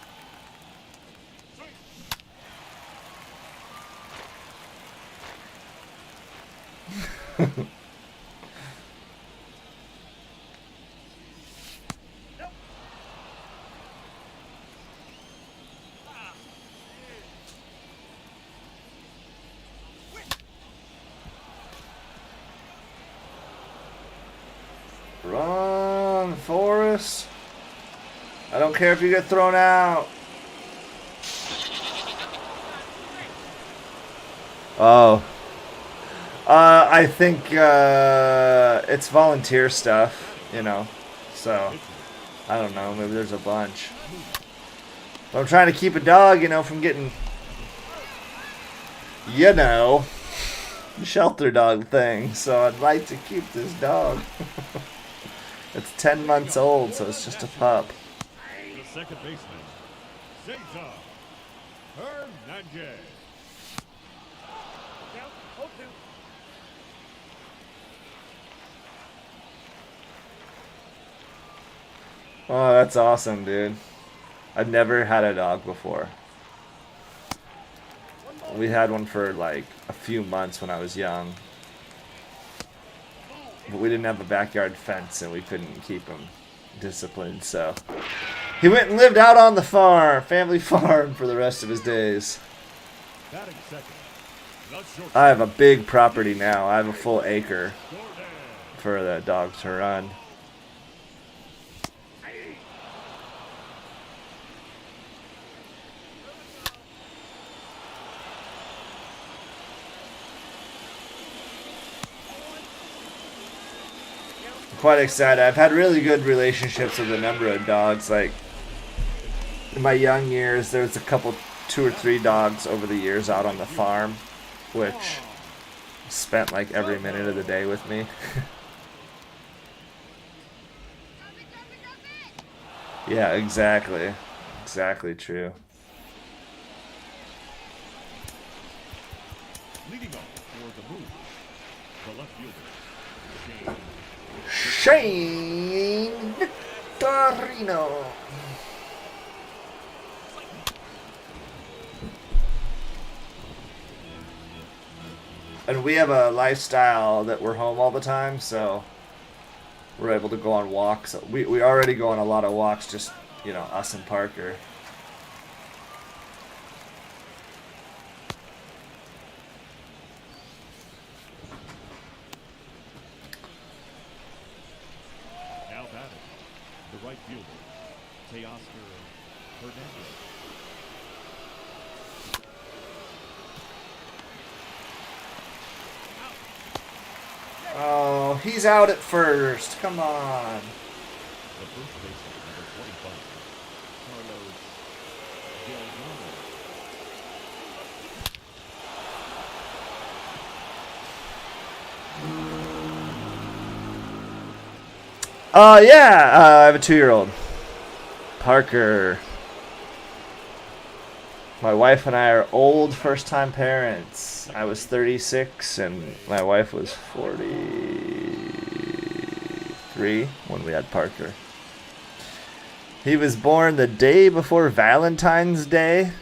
Run, Forrest. I don't care if you get thrown out. Oh. I think it's volunteer stuff, you know. So, I don't know. Maybe there's a bunch. But I'm trying to keep a dog, you know, from getting, you know, shelter dog thing. So I'd like to keep this dog. It's 10 months old, so it's just a pup. The second baseman, Cesar Hernandez. Oh, that's awesome, dude. I've never had a dog before. We had one for like a few months when I was young. But we didn't have a backyard fence and we couldn't keep him disciplined, so he went and lived out on the farm, family farm, for the rest of his days. Batting second, the short I have a big property now. I have a full acre for the dog to run. Quite excited. I've had really good relationships with a number of dogs. Like in my young years, there was a couple, 2 or 3 dogs over the years out on the farm, which spent like every minute of the day with me. Yeah, exactly. Exactly true. leading off for the move, the left fielder, Shane Victorino. And we have a lifestyle that we're home all the time, so we're able to go on walks. We already go on a lot of walks, just, you know, us and Parker. fielder, Teoscar Hernandez. Oh, he's out at first. Come on. The first baseman, number 25, Carlos Delgado. Yeah, I have a 2-year-old. Parker. My wife and I are old first-time parents. I was 36 and my wife was 43 when we had Parker. He was born the day before Valentine's Day,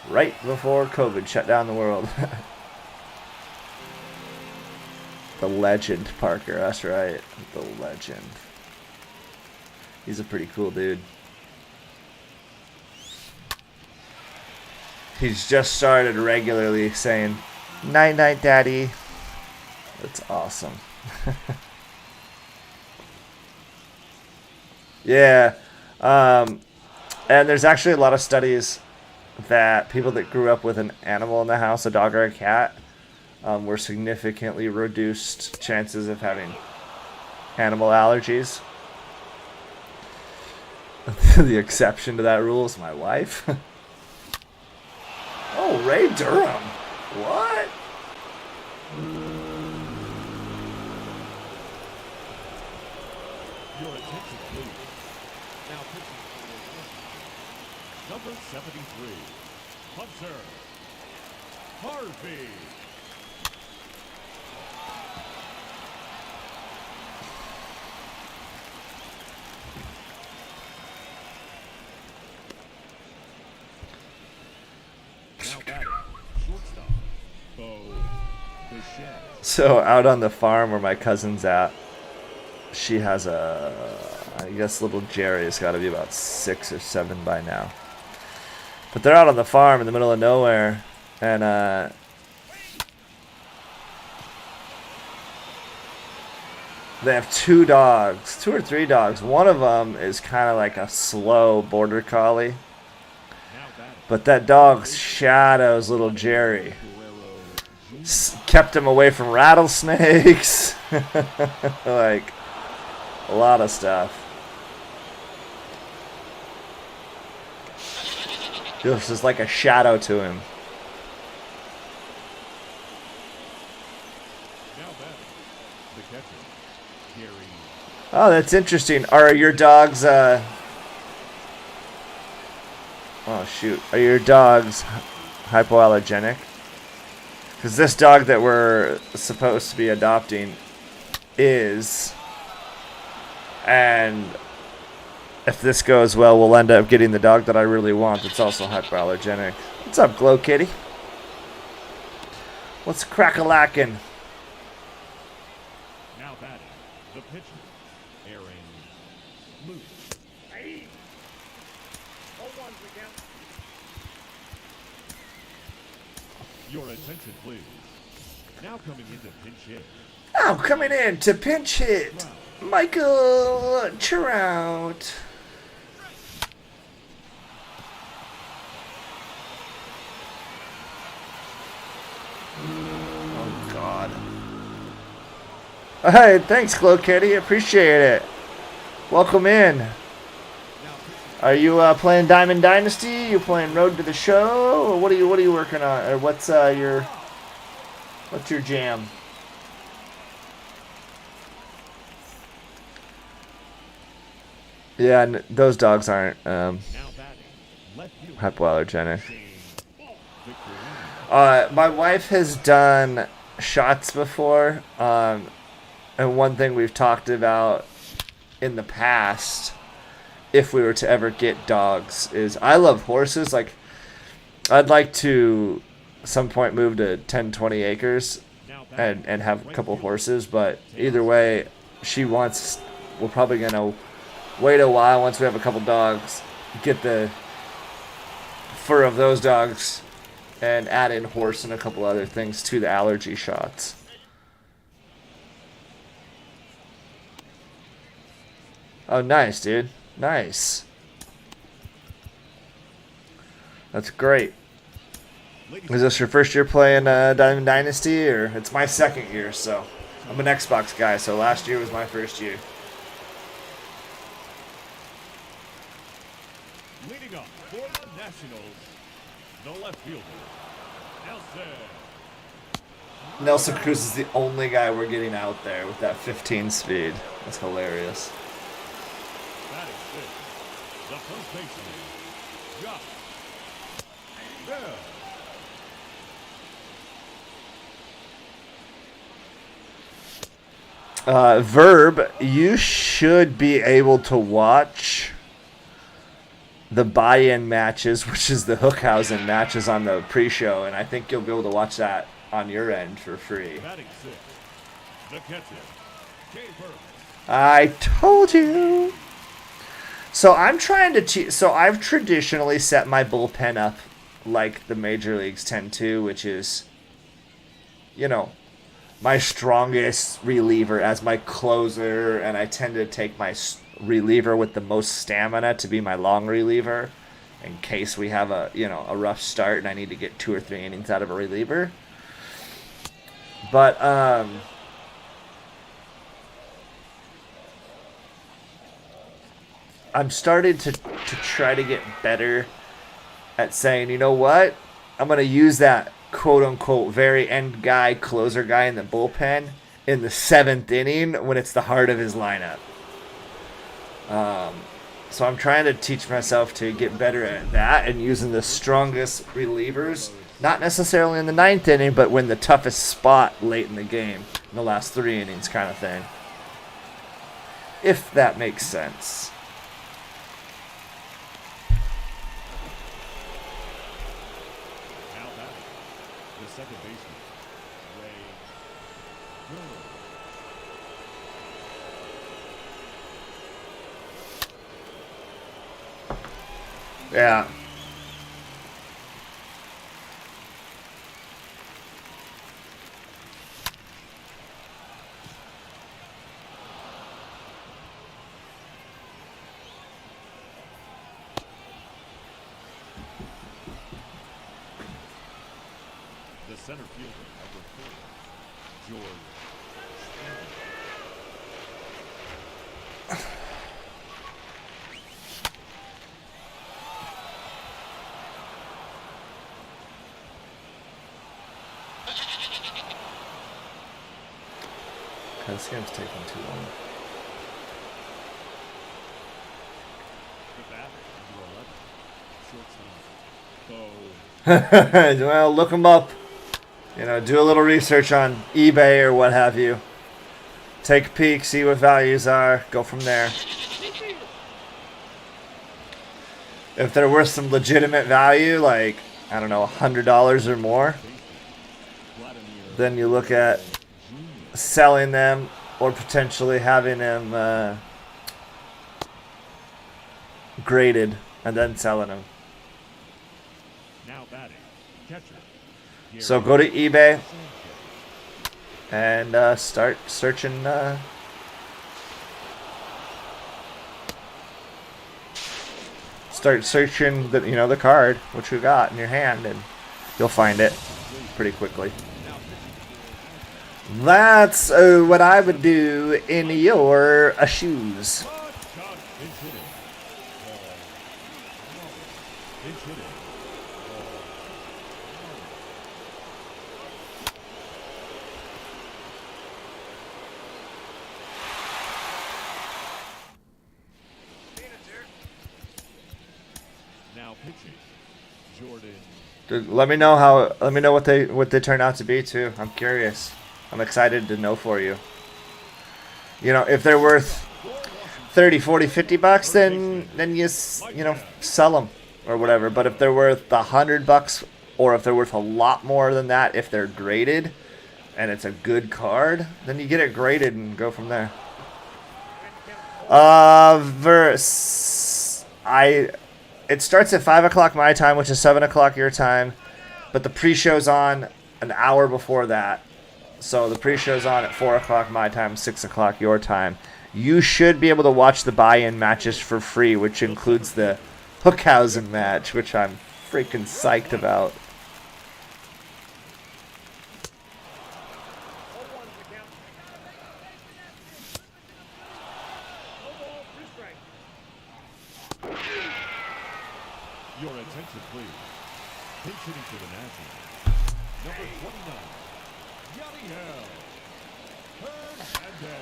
right before COVID shut down the world. The legend, Parker. That's right. The legend. He's a pretty cool dude. He's just started regularly saying, "Night night, Daddy." That's awesome. Yeah. And there's actually a lot of studies that people that grew up with an animal in the house, a dog or a cat, were significantly reduced chances of having animal allergies. The exception to that rule is my wife. Oh, Ray Durham. What? Your attention, please. Now pitching for number 73, Hunter Harvey. Now batting, shortstop, Bo Bichette. So out on the farm where my cousin's at, she has a, I guess little Jerry's got to be about 6 or 7 by now. But they're out on the farm in the middle of nowhere, and they have 2 dogs, 2 or 3 dogs. One of them is kind of like a slow border collie. But that dog shadows little Jerry. Kept him away from rattlesnakes. Like, a lot of stuff. Just is like a shadow to him. Oh, that's interesting. Are your dogs, oh shoot. Are your dogs hypoallergenic? Because this dog that we're supposed to be adopting is. And if this goes well, we'll end up getting the dog that I really want. It's also hypoallergenic. What's up, Glow Kitty? What's crack-a-lackin'? Now batting, the pitcher, Aaron Moose. Your attention, please. Now coming into pinch hit. Oh, coming in to pinch hit, Michael Trout. Oh, God. Hey, thanks, Glow Kitty. Appreciate it. Welcome in. Are you playing Diamond Dynasty? You playing Road to the Show? Or what are you working on? Or what's your jam? Yeah, those dogs aren't hypoallergenic. My wife has done shots before, and one thing we've talked about in the past, if we were to ever get dogs, is I love horses. Like, I'd like to at some point move to 10, 20 acres and have a couple horses, but either way, we're probably going to wait a while once we have a couple dogs, get the fur of those dogs, and add in horse and a couple other things to the allergy shots. Oh, nice, dude. Nice. That's great. Is this your first year playing Diamond Dynasty, or it's my second year? So I'm an Xbox guy. So last year was my first year. Leading up for the Nationals, the left fielder, Nelson Cruz is the only guy we're getting out there with that 15 speed. That's hilarious. Batting sixth, the first baseman, Josh Bell. Verb, you should be able to watch the buy-in matches, which is the Hookhausen matches on the pre-show, and I think you'll be able to watch that on your end for free. Batting sixth, the catcher, I told you. So I'm trying to so I've traditionally set my bullpen up like the major leagues tend to, which is, you know, my strongest reliever as my closer, and I tend to take my reliever with the most stamina to be my long reliever in case we have a rough start and I need to get 2 or 3 innings out of a reliever. But I'm starting to try to get better at saying, you know what, I'm going to use that quote-unquote very end guy, closer guy in the bullpen in the 7th inning when it's the heart of his lineup. So I'm trying to teach myself to get better at that and using the strongest relievers, not necessarily in the 9th inning, but when the toughest spot late in the game, in the last 3 innings kind of thing. If that makes sense. Now batting, the second baseman, Yeah. the center fielder, number 4, George. This game's taking too long. The batter, number 11, shortstop, Bo. Well, look them up. You know, do a little research on eBay or what have you. Take a peek, see what values are, go from there. If they're worth some legitimate value, like, I don't know, $100 or more, then you look at selling them or potentially having them graded and then selling them. Now batting, catcher. So go to eBay and start searching. Start searching the card, what you got in your hand, and you'll find it pretty quickly. That's what I would do in your shoes. Now pitching, Jordan. Dude, let me know what they turn out to be too. I'm curious. I'm excited to know for you. You know, if they're worth 30, 40, 50 bucks, then you sell them or whatever. But if they're worth $100, or if they're worth a lot more than that, if they're graded and it's a good card, then you get it graded and go from there. It starts at 5 o'clock my time, which is 7 o'clock your time, but the pre-show's on an hour before that. So the pre-show's on at 4 o'clock my time, 6 o'clock your time, you should be able to watch the buy-in matches for free, which includes the Hookhausen match, which I'm freaking psyched about. Your attention, please. Pinch hitting for the Nationals. Number 29, Yadiel.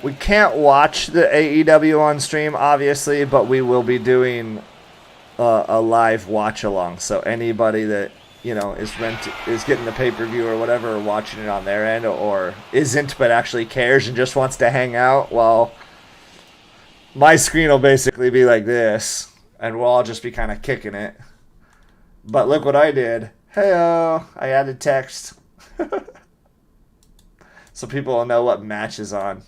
We can't watch the AEW on stream, obviously, but we will be doing a live watch along. So anybody that is getting the pay-per-view or whatever, or watching it on their end, or isn't but actually cares and just wants to hang out, well, my screen will basically be like this, and we'll all just be kind of kicking it. But look what I did. Hey-o, I added text. So people will know what match is on.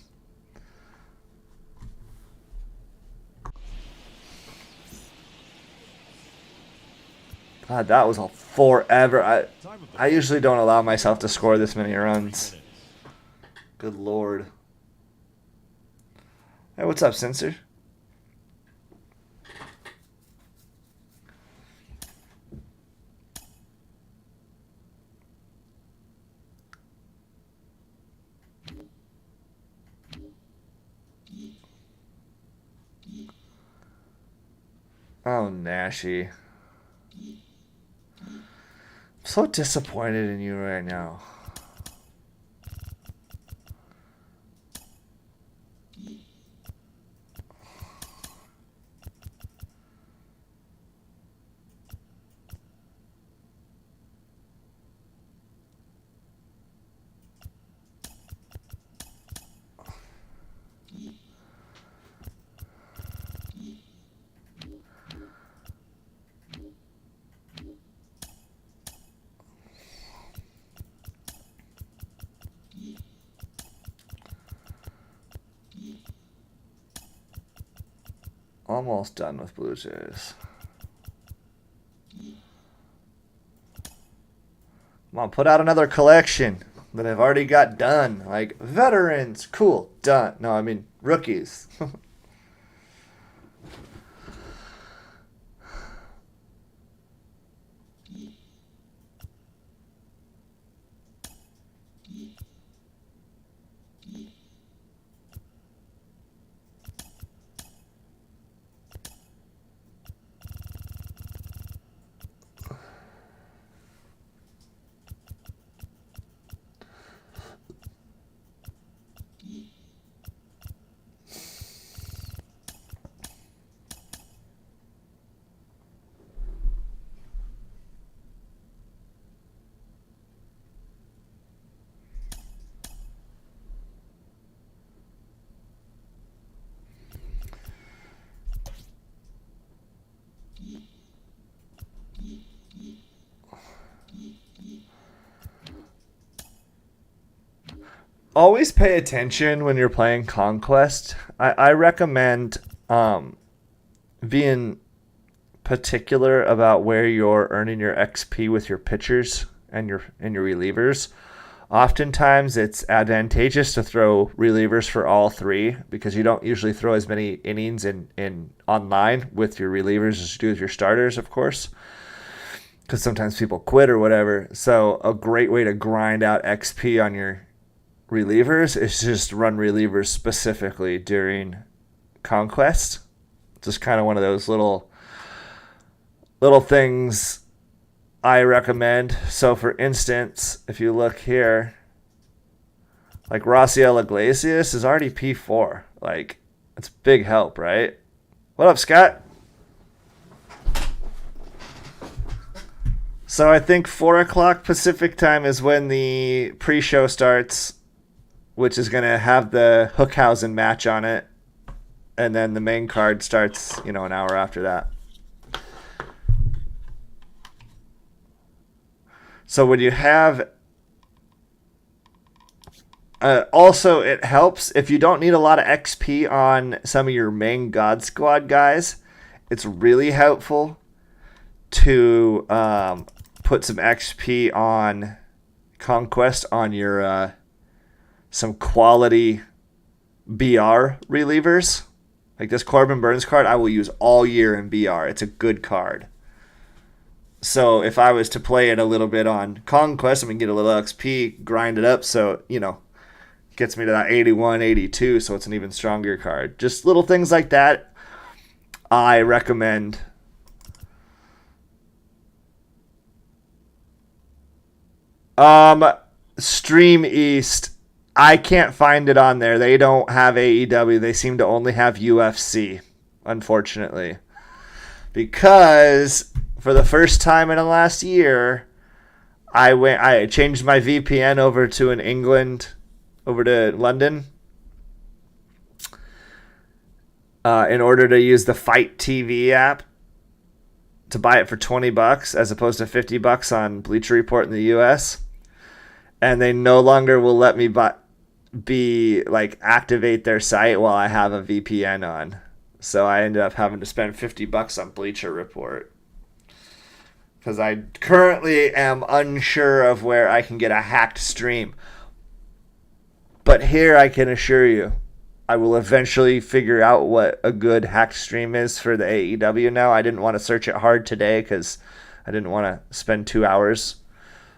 God, that was a forever. I usually don't allow myself to score this many runs. Good Lord. Hey, what's up, Censor? Oh, Nashi. I'm so disappointed in you right now. Almost done with Blue Jays. Come on, put out another collection that I've already got done. Like, veterans, cool, done. No, I mean, rookies. Always pay attention when you're playing Conquest. I recommend being particular about where you're earning your XP with your pitchers and your relievers. Oftentimes it's advantageous to throw relievers for all three because you don't usually throw as many innings in online with your relievers as you do with your starters, of course, because sometimes people quit or whatever. So a great way to grind out XP on your relievers is just run relievers specifically during Conquest. Just kind of one of those little things I recommend. So for instance, if you look here, like Raciel Iglesias is already P4. Like, it's big help, right? What up, Scott? So I think 4 o'clock Pacific time is when the pre-show starts, which is going to have the Hookhausen match on it. And then the main card starts, an hour after that. So when you have... also, it helps if you don't need a lot of XP on some of your main God Squad guys. It's really helpful to put some XP on Conquest on your... some quality BR relievers. Like this Corbin Burns card, I will use all year in BR. It's a good card. So if I was to play it a little bit on Conquest, I'm going to get a little XP, grind it up so, you know, gets me to that 81, 82, so it's an even stronger card. Just little things like that I recommend. Stream East, I can't find it on there. They don't have AEW. They seem to only have UFC, unfortunately. Because for the first time in the last year, I changed my VPN over to London, in order to use the Feit TV app to buy it for $20 as opposed to $50 on Bleacher Report in the US. And they no longer will let me activate their site while I have a VPN on. So I ended up having to spend $50 on Bleacher Report. Because I currently am unsure of where I can get a hacked stream. But here I can assure you, I will eventually figure out what a good hacked stream is for the AEW now. I didn't want to search it hard today because I didn't want to spend 2 hours.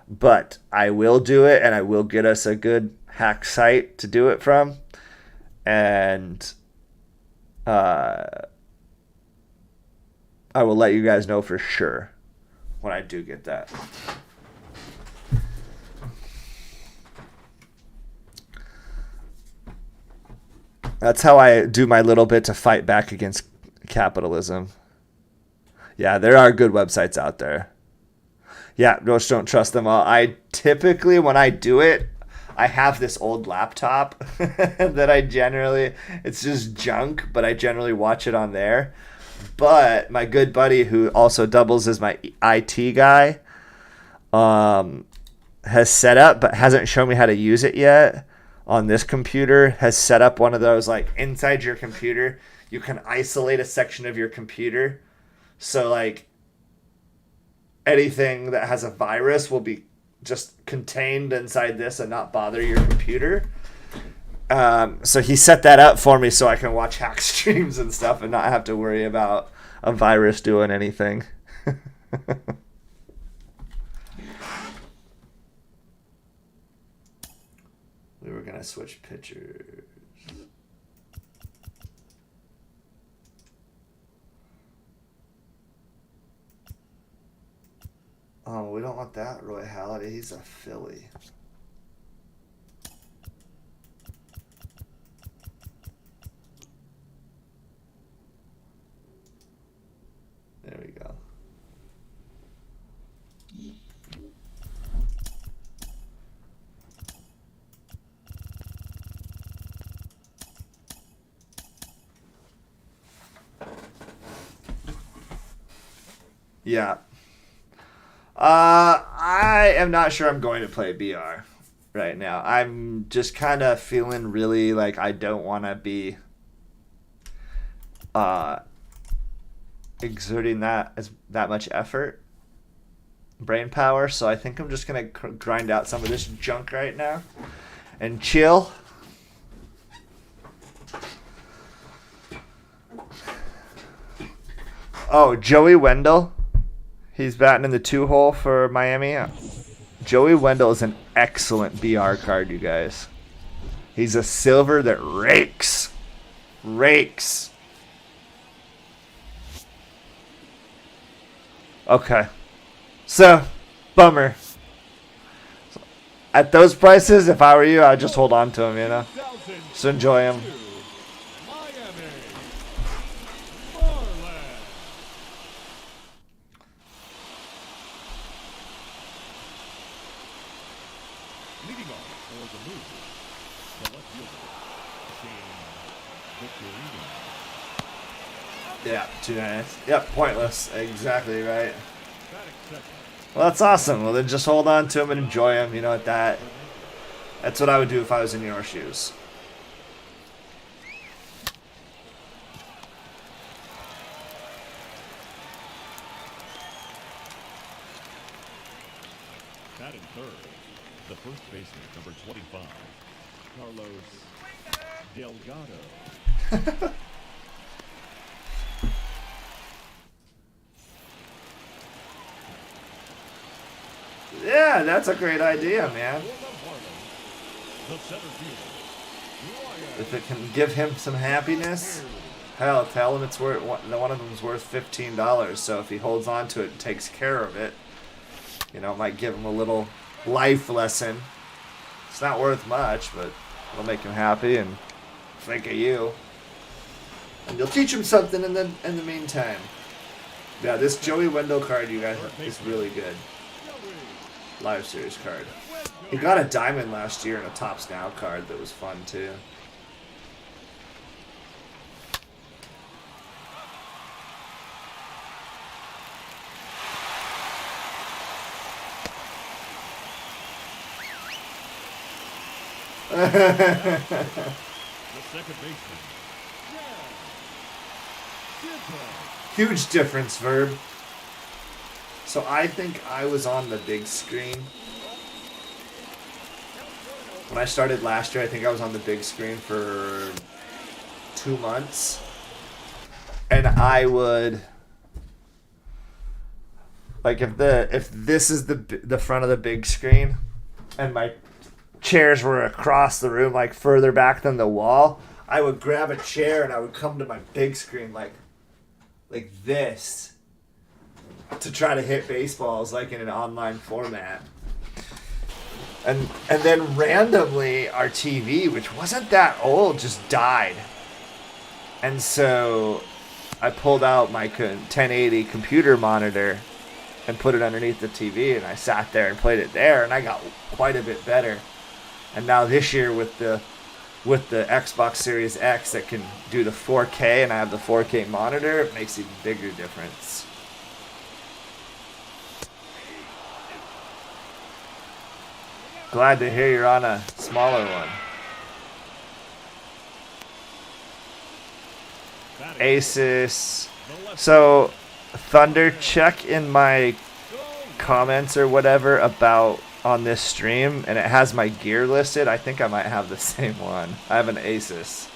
But I will do it, and I will get us a good hack site to do it from. And I will let you guys know for sure when I do get that. That's how I do my little bit to fight back against capitalism. Yeah, there are good websites out there. Yeah, just don't trust them all. I typically, when I do it, I have this old laptop that it's just junk, but I generally watch it on there. But my good buddy, who also doubles as my IT guy, has set up, but hasn't shown me how to use it yet on this computer, has set up one of those, like, inside your computer, you can isolate a section of your computer. So, like, anything that has a virus will be just contained inside this and not bother your computer. So he set that up for me so I can watch hack streams and stuff and not have to worry about a virus doing anything. We were going to switch pictures. Oh, we don't want that Roy Halladay. He's a Philly. There we go. Yeah. I am not sure I'm going to play BR right now. I'm just kind of feeling really like I don't want to be exerting that much effort, brain power. So I think I'm just gonna grind out some of this junk right now and chill. Oh, Joey Wendell. He's batting in the 2-hole for Miami. Joey Wendell is an excellent BR card, you guys. He's a silver that rakes. Rakes. Okay. So, bummer. At those prices, if I were you, I'd just hold on to him, you know? Just enjoy him. Yeah, 2-9. Yep, pointless. Exactly right. Well, that's awesome. Well, then just hold on to him and enjoy him. You know what? That's what I would do if I was in your shoes. Batting third, the first baseman, number 25, Carlos Delgado. Yeah, that's a great idea, man. The center fielder. If it can give him some happiness, hell, tell him it's worth one of them's worth $15. So if he holds on to it and takes care of it, you know, it might give him a little life lesson. It's not worth much, but it'll make him happy and think of you. And you'll teach him something in the meantime. Yeah, this Joey Wendell card you guys is really good. Live series card. He got a diamond last year and a Topps Now card that was fun too. The second baseman. Huge difference, Verb. So I think I was on the big screen. When I started last year, I think I was on the big screen for 2 months. And I would, like, if this is the front of the big screen and my chairs were across the room, like further back than the wall, I would grab a chair and I would come to my big screen like this to try to hit baseballs like in an online format. And then randomly our TV, which wasn't that old, just died. And so I pulled out my 1080 computer monitor and put it underneath the TV, and I sat there and played it there, and I got quite a bit better. And now this year with the Xbox Series X that can do the 4K, and I have the 4K monitor, it makes even bigger difference. Glad to hear you're on a smaller one. ASUS. So, Thunder, check in my comments or whatever about on this stream, and it has my gear listed. I think I might have the same one. I have an ASUS.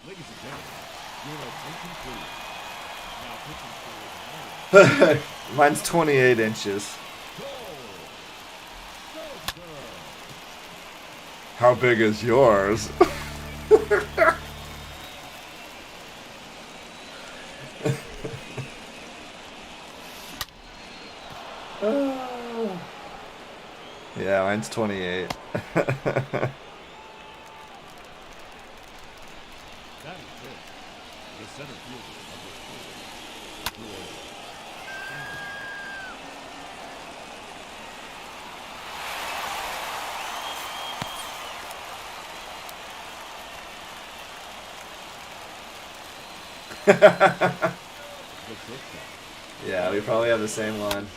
Ladies and gentlemen, your attention please. Now pitching for Mine's 28 inches. How big is yours? Yeah, mine's 28. that is it. The center fielder number 4. Yeah, we probably have the same one.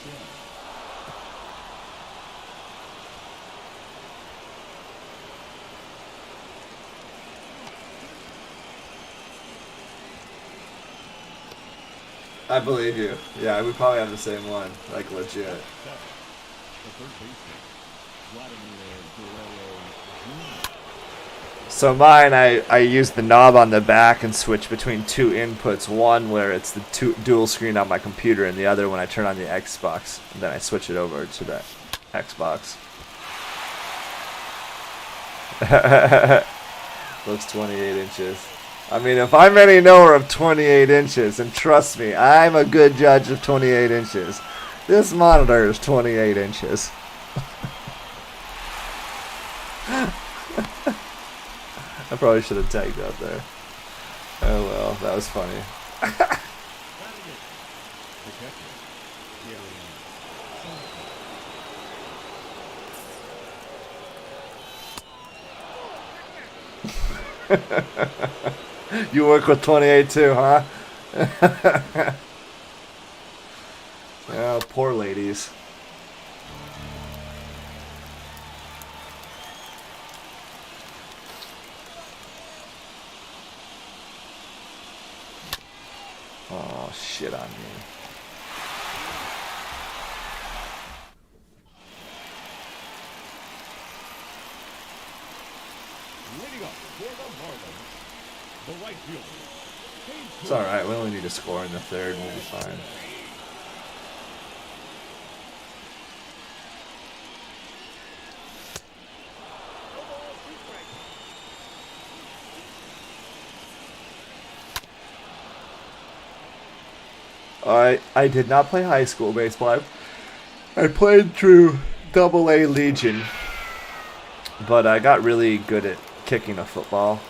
I believe you. Yeah, we probably have the same one, like legit. The third baseman, Vladimir Guerrero Jr. So mine, I use the knob on the back and switch between two inputs. One where it's the dual screen on my computer, and the other when I turn on the Xbox. And then I switch it over to that Xbox. Looks 28 inches. I mean, if I'm any knower of 28 inches, and trust me, I'm a good judge of 28 inches, this monitor is 28 inches. I probably should have tagged that there. Oh well, that was funny. You work with 28 too, huh? Oh, poor ladies. Oh, shit on me. Leading up for the Marlins, the right fielder. It's alright, we only need to score in the third, we'll be fine. I did not play high school baseball. I played through AA Legion, but I got really good at kicking a football,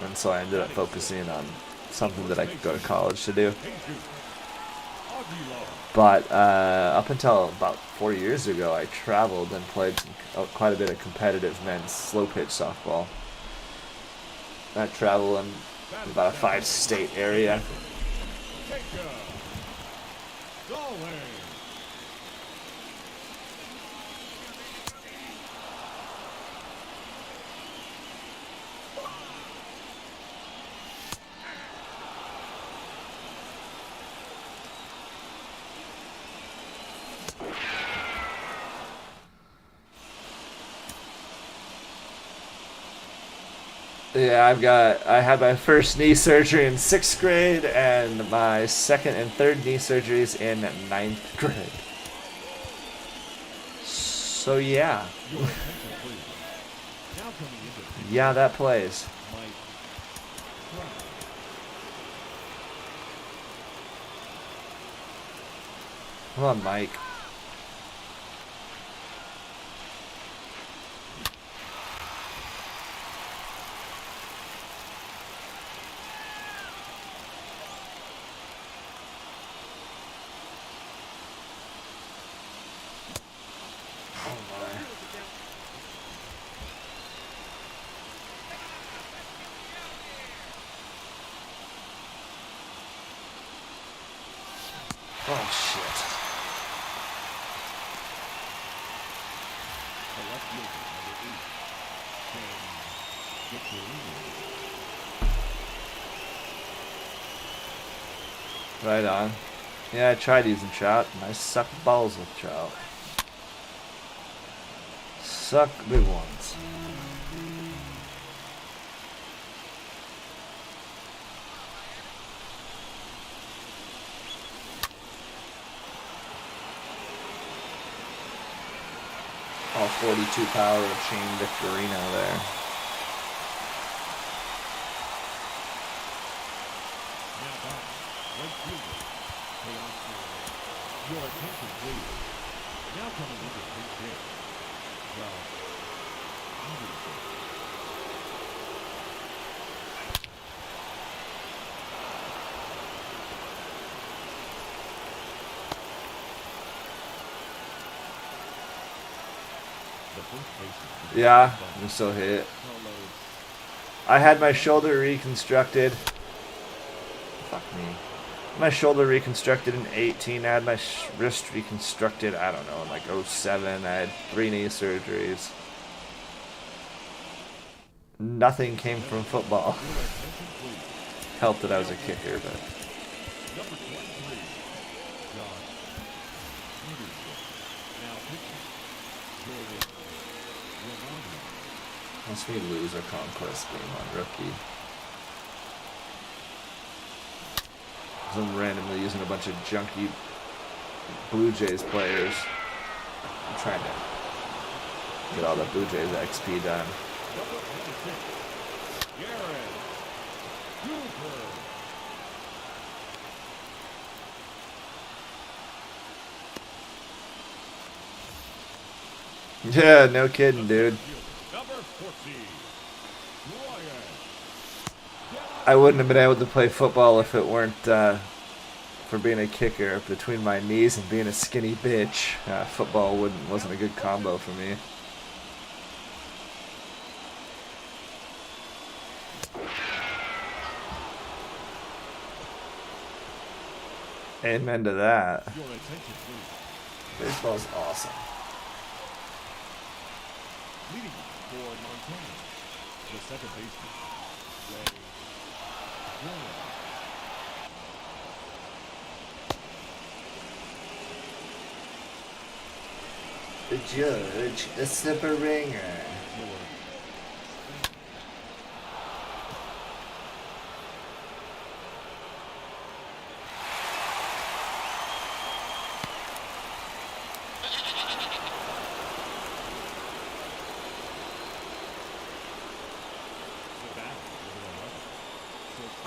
and so I ended up focusing on something that I could go to college to do. But up until about 4 years ago, I traveled and played quite a bit of competitive men's slow pitch softball. I travel in about a 5-state area. Yeah, I had my first knee surgery in 6th grade and my second and third knee surgeries in 9th grade. So yeah. Yeah, that plays. Come on, Mike. Oh, shit. Right on. Yeah, I tried using trout, and I suck balls with trout. Suck big ones. All 42 power of Shane Victorino there. Your attention, please. Now coming into big hit. Well, yeah, I'm still hit. I had my shoulder reconstructed. Fuck me. My shoulder reconstructed in 18. I had my wrist reconstructed, I don't know, in like 07. I had 3 knee surgeries. Nothing came from football. Helped that I was a kicker, but... Must we lose our conquest game on rookie. I'm randomly using a bunch of junky Blue Jays players. I'm trying to get all the Blue Jays XP done. Yeah, no kidding, dude. I wouldn't have been able to play football if it weren't for being a kicker. Between my knees and being a skinny bitch, football wasn't a good combo for me. Amen to that. Baseball's awesome. Leading for Montana, the second baseman, The judge, the slipper ringer.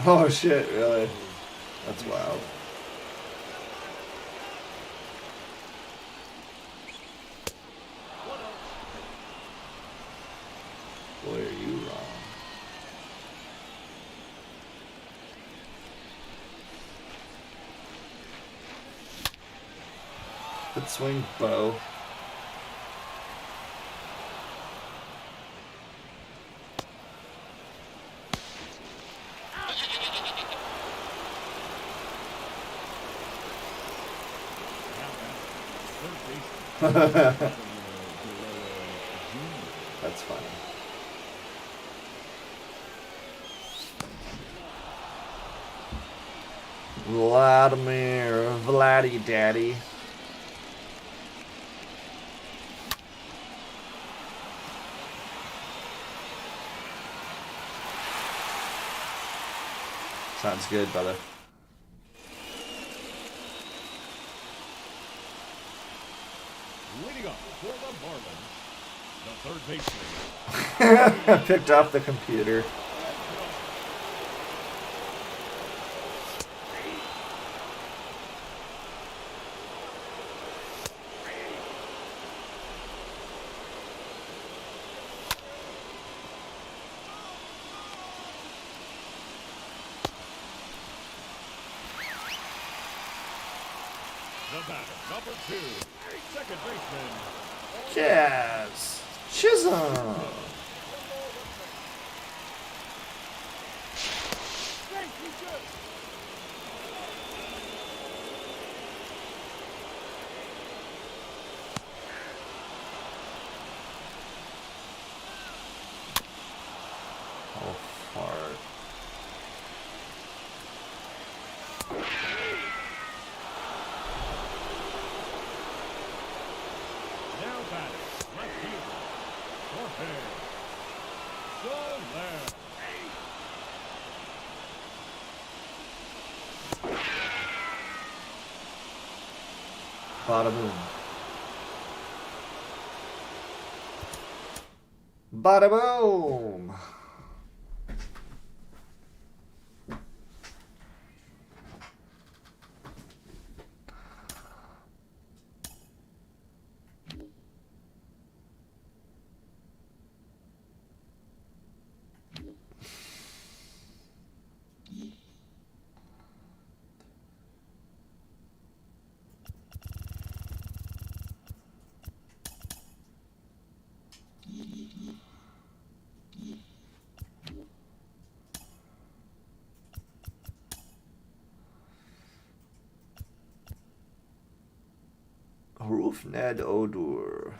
Oh shit, really? That's wild. Boy, are you wrong. Good swing, Bo. That's funny. Vladimir, Vladdy Daddy. Sounds good, brother. Leading up for the Marlins, the third baseman. Picked up the computer. The batter, number 2, second baseman. Jazz. Chisholm. Oh, fart. Now batting, left fielder, Funday. Soler. Bada boom. Bada boom. Roof Ned Odur.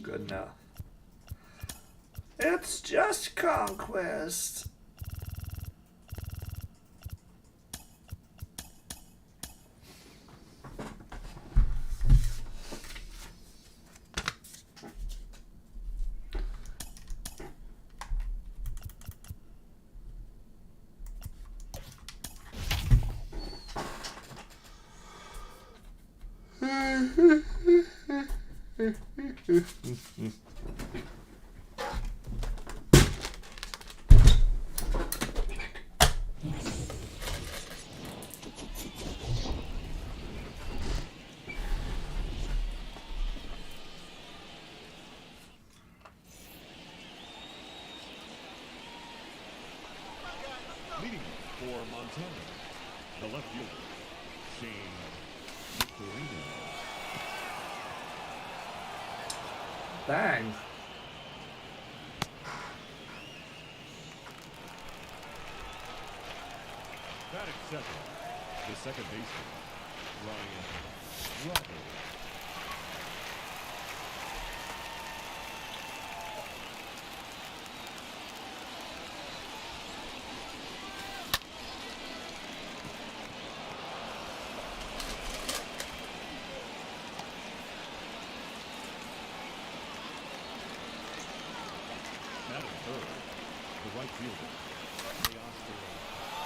Good enough. It's just conquest. Montana. The left fielder, Shane Victorino. Bang. Batting second, the second baseman, Ryan Roberts. Batting third, the right fielder,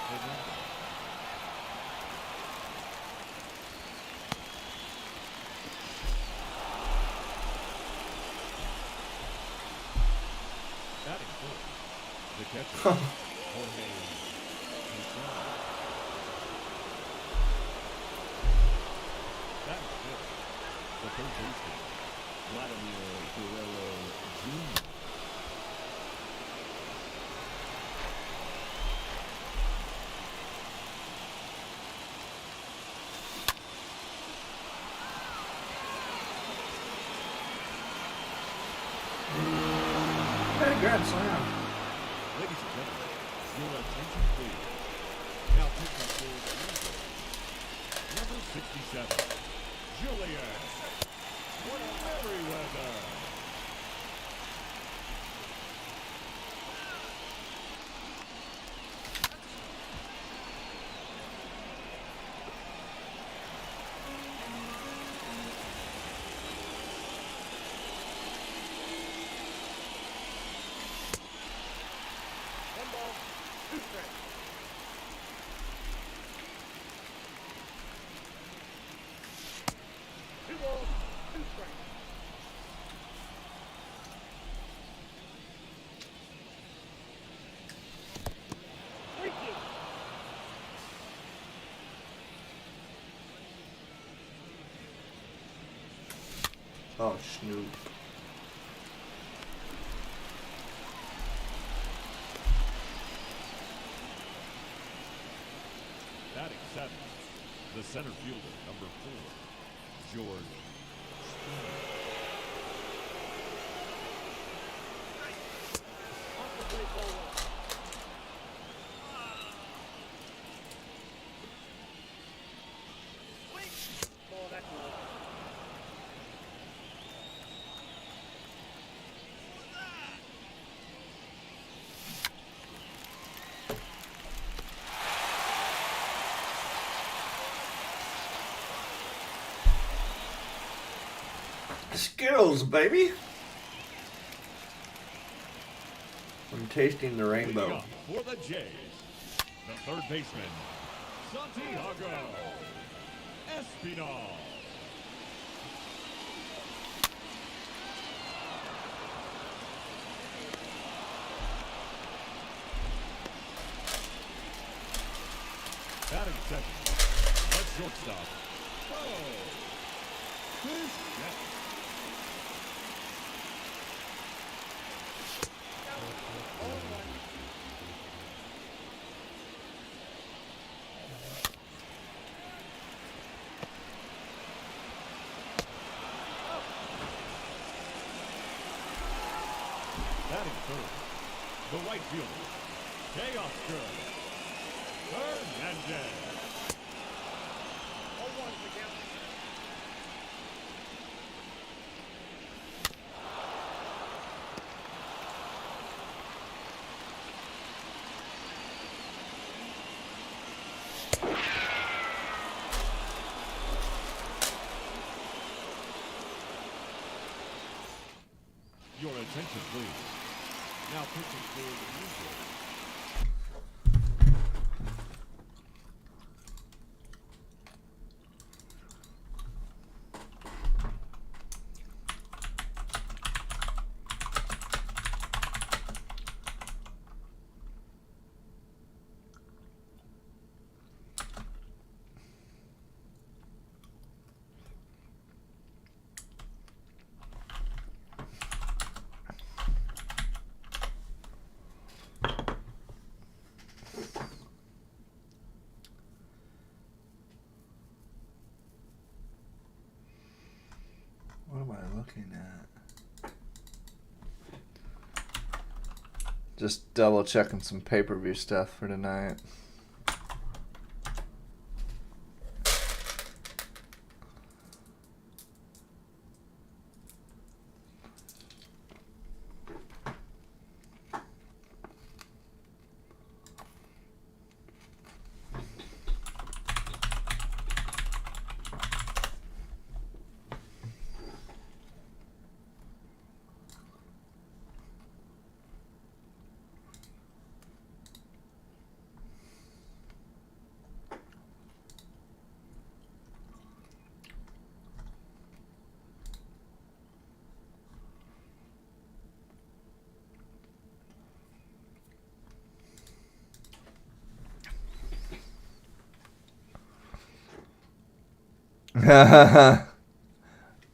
Hernandez. Batting fourth, the catcher, Jorge. Batting fifth, the third baseman, Vladimir Guerrero Jr. Hey, grand slam. Ladies and gentlemen, your attention please. Now pitching for the Razer, number 67, Julius Merriweather. Oh, Snoop. Batting seventh, the center fielder, number 4, George Springer. Skittles, baby. I'm tasting the rainbow. Leading up for the Jays, the third baseman, Santiago Espinal. Batting second, left shortstop, Yes. Batting third, the right fielder, Teoscar Hernandez. Your attention, please. Now pitching for the music. What am I looking at? Just double checking some pay-per-view stuff for tonight.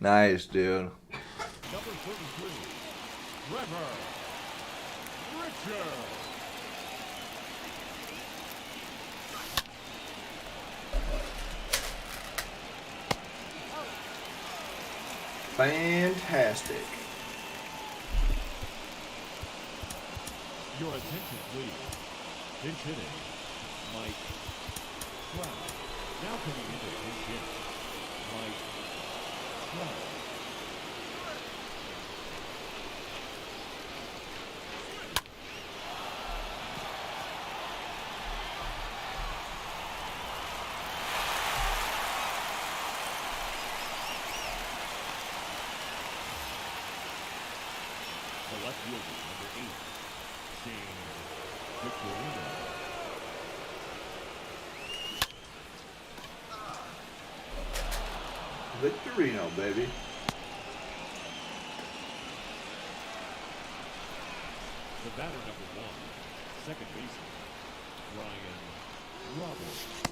Nice, dude. Number 33, Trevor Richard. Fantastic. Your attention, please. Pinch hitting, Mike Trout. Now coming into pinch hitting, Mike Trout. The left fielder, number 8, James Victorino. Victorino, baby. The batter, number 1, second baseman, Ryan Roberts.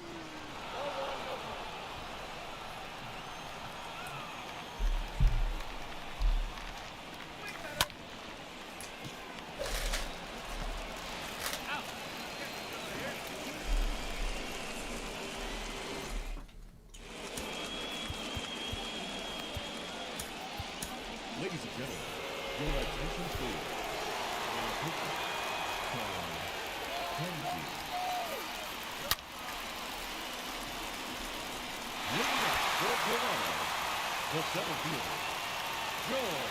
Ladies and gentlemen, your attention please. Now pitching, Tom Henry. Leading up for Chroma, the center fielder, Joel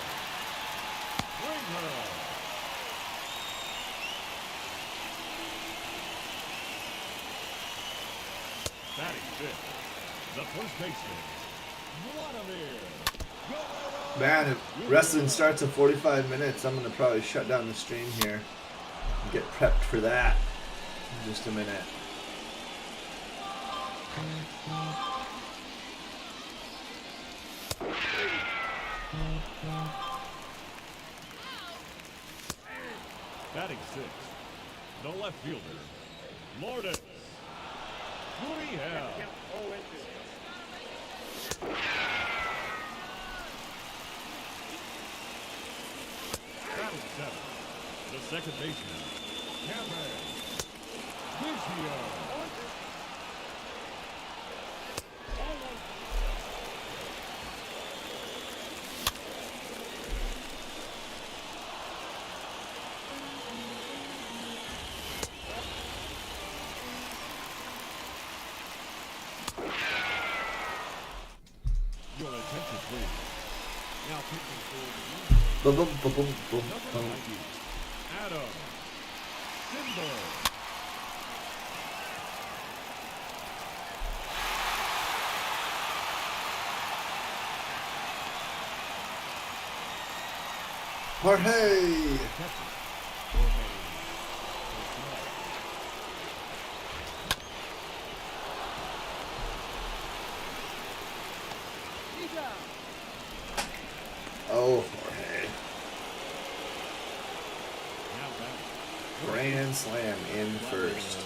Springer. Batting fifth, the first baseman, Vladimir. Man, if wrestling starts in 45 minutes, I'm going to probably shut down the stream here and get prepped for that in just a minute. Batting sixth, the left fielder, Lourdes Gurriel. Batting seventh, the second baseman, Cameron Vigio. Your attention, please. Now pitching for Boom, boom, boom, boom, boom, number boom. 90, Adam Simber. Jorge! Catcher, Jorge Oh, Jorge. now batting. Grand slam in first.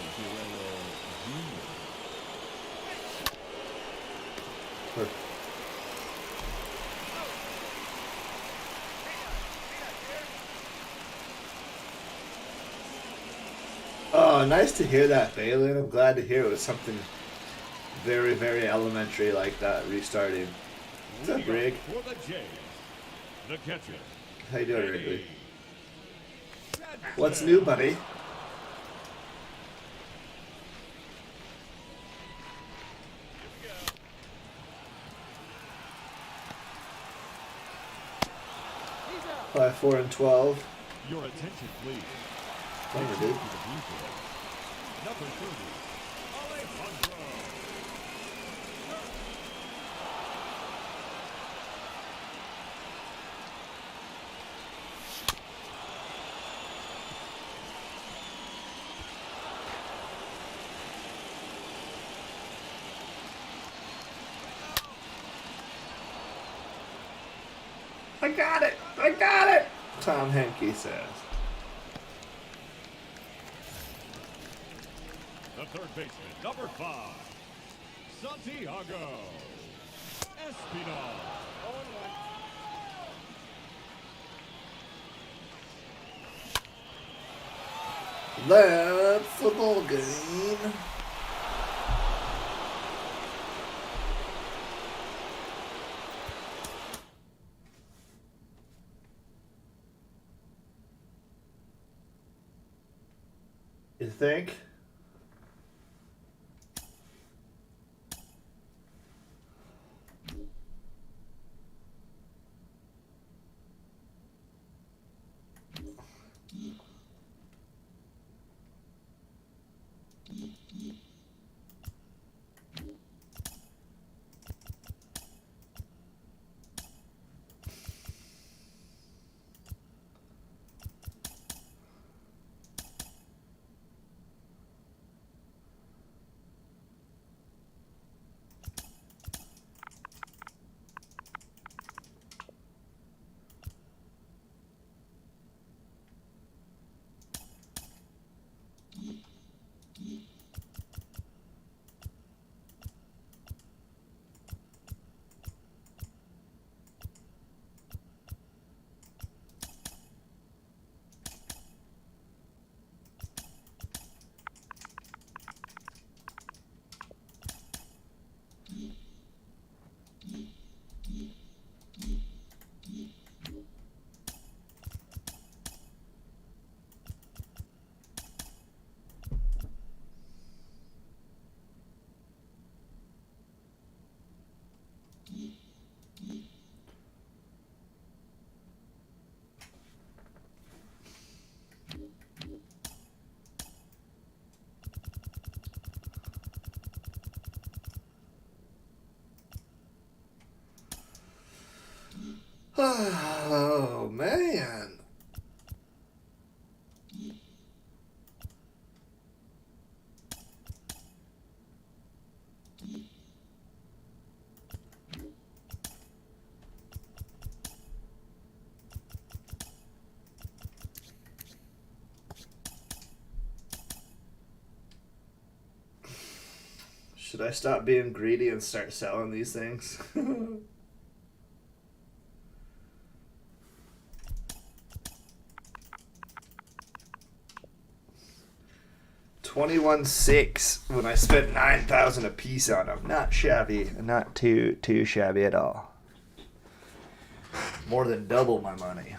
Oh, nice to hear that, Balin. I'm glad to hear it was something very, very elementary like that restarting. What's up, Rig? For the Jays, the catcher. How you doing, Wrigley? What's new, buddy? Five, 4, and 12. Your attention, please. Number, dude. Number 30, Alejandro. I got it! I got it! Tom Henke says. The third baseman, number 5, Santiago Espinal. That's the ball game. You think? Oh, man. Should I stop being greedy and start selling these things? 21.6 when I spent 9,000 a piece on them. Not shabby, not too shabby at all. More than double my money.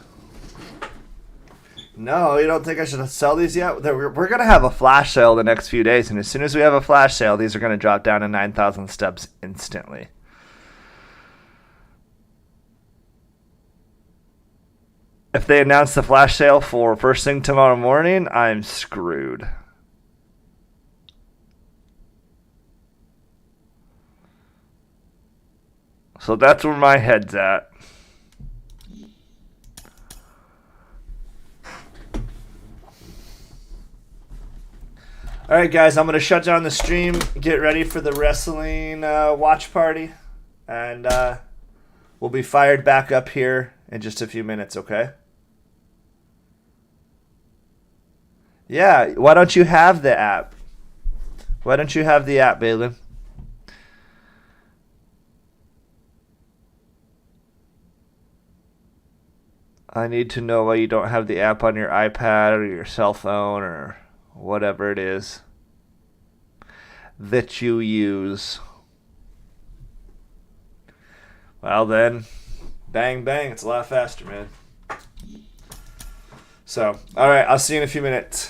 No, you don't think I should sell these yet? We're gonna have a flash sale the next few days, and as soon as we have a flash sale, these are gonna drop down to 9,000 stubs instantly. If they announce the flash sale for first thing tomorrow morning, I'm screwed. So that's where my head's at. Alright guys, I'm going to shut down the stream, get ready for the wrestling watch party, and we'll be fired back up here in just a few minutes, okay? Yeah, why don't you have the app? Why don't you have the app, Balin? I need to know why you don't have the app on your iPad or your cell phone or whatever it is that you use. Well then, bang bang, it's a lot faster, man. So, all right, I'll see you in a few minutes.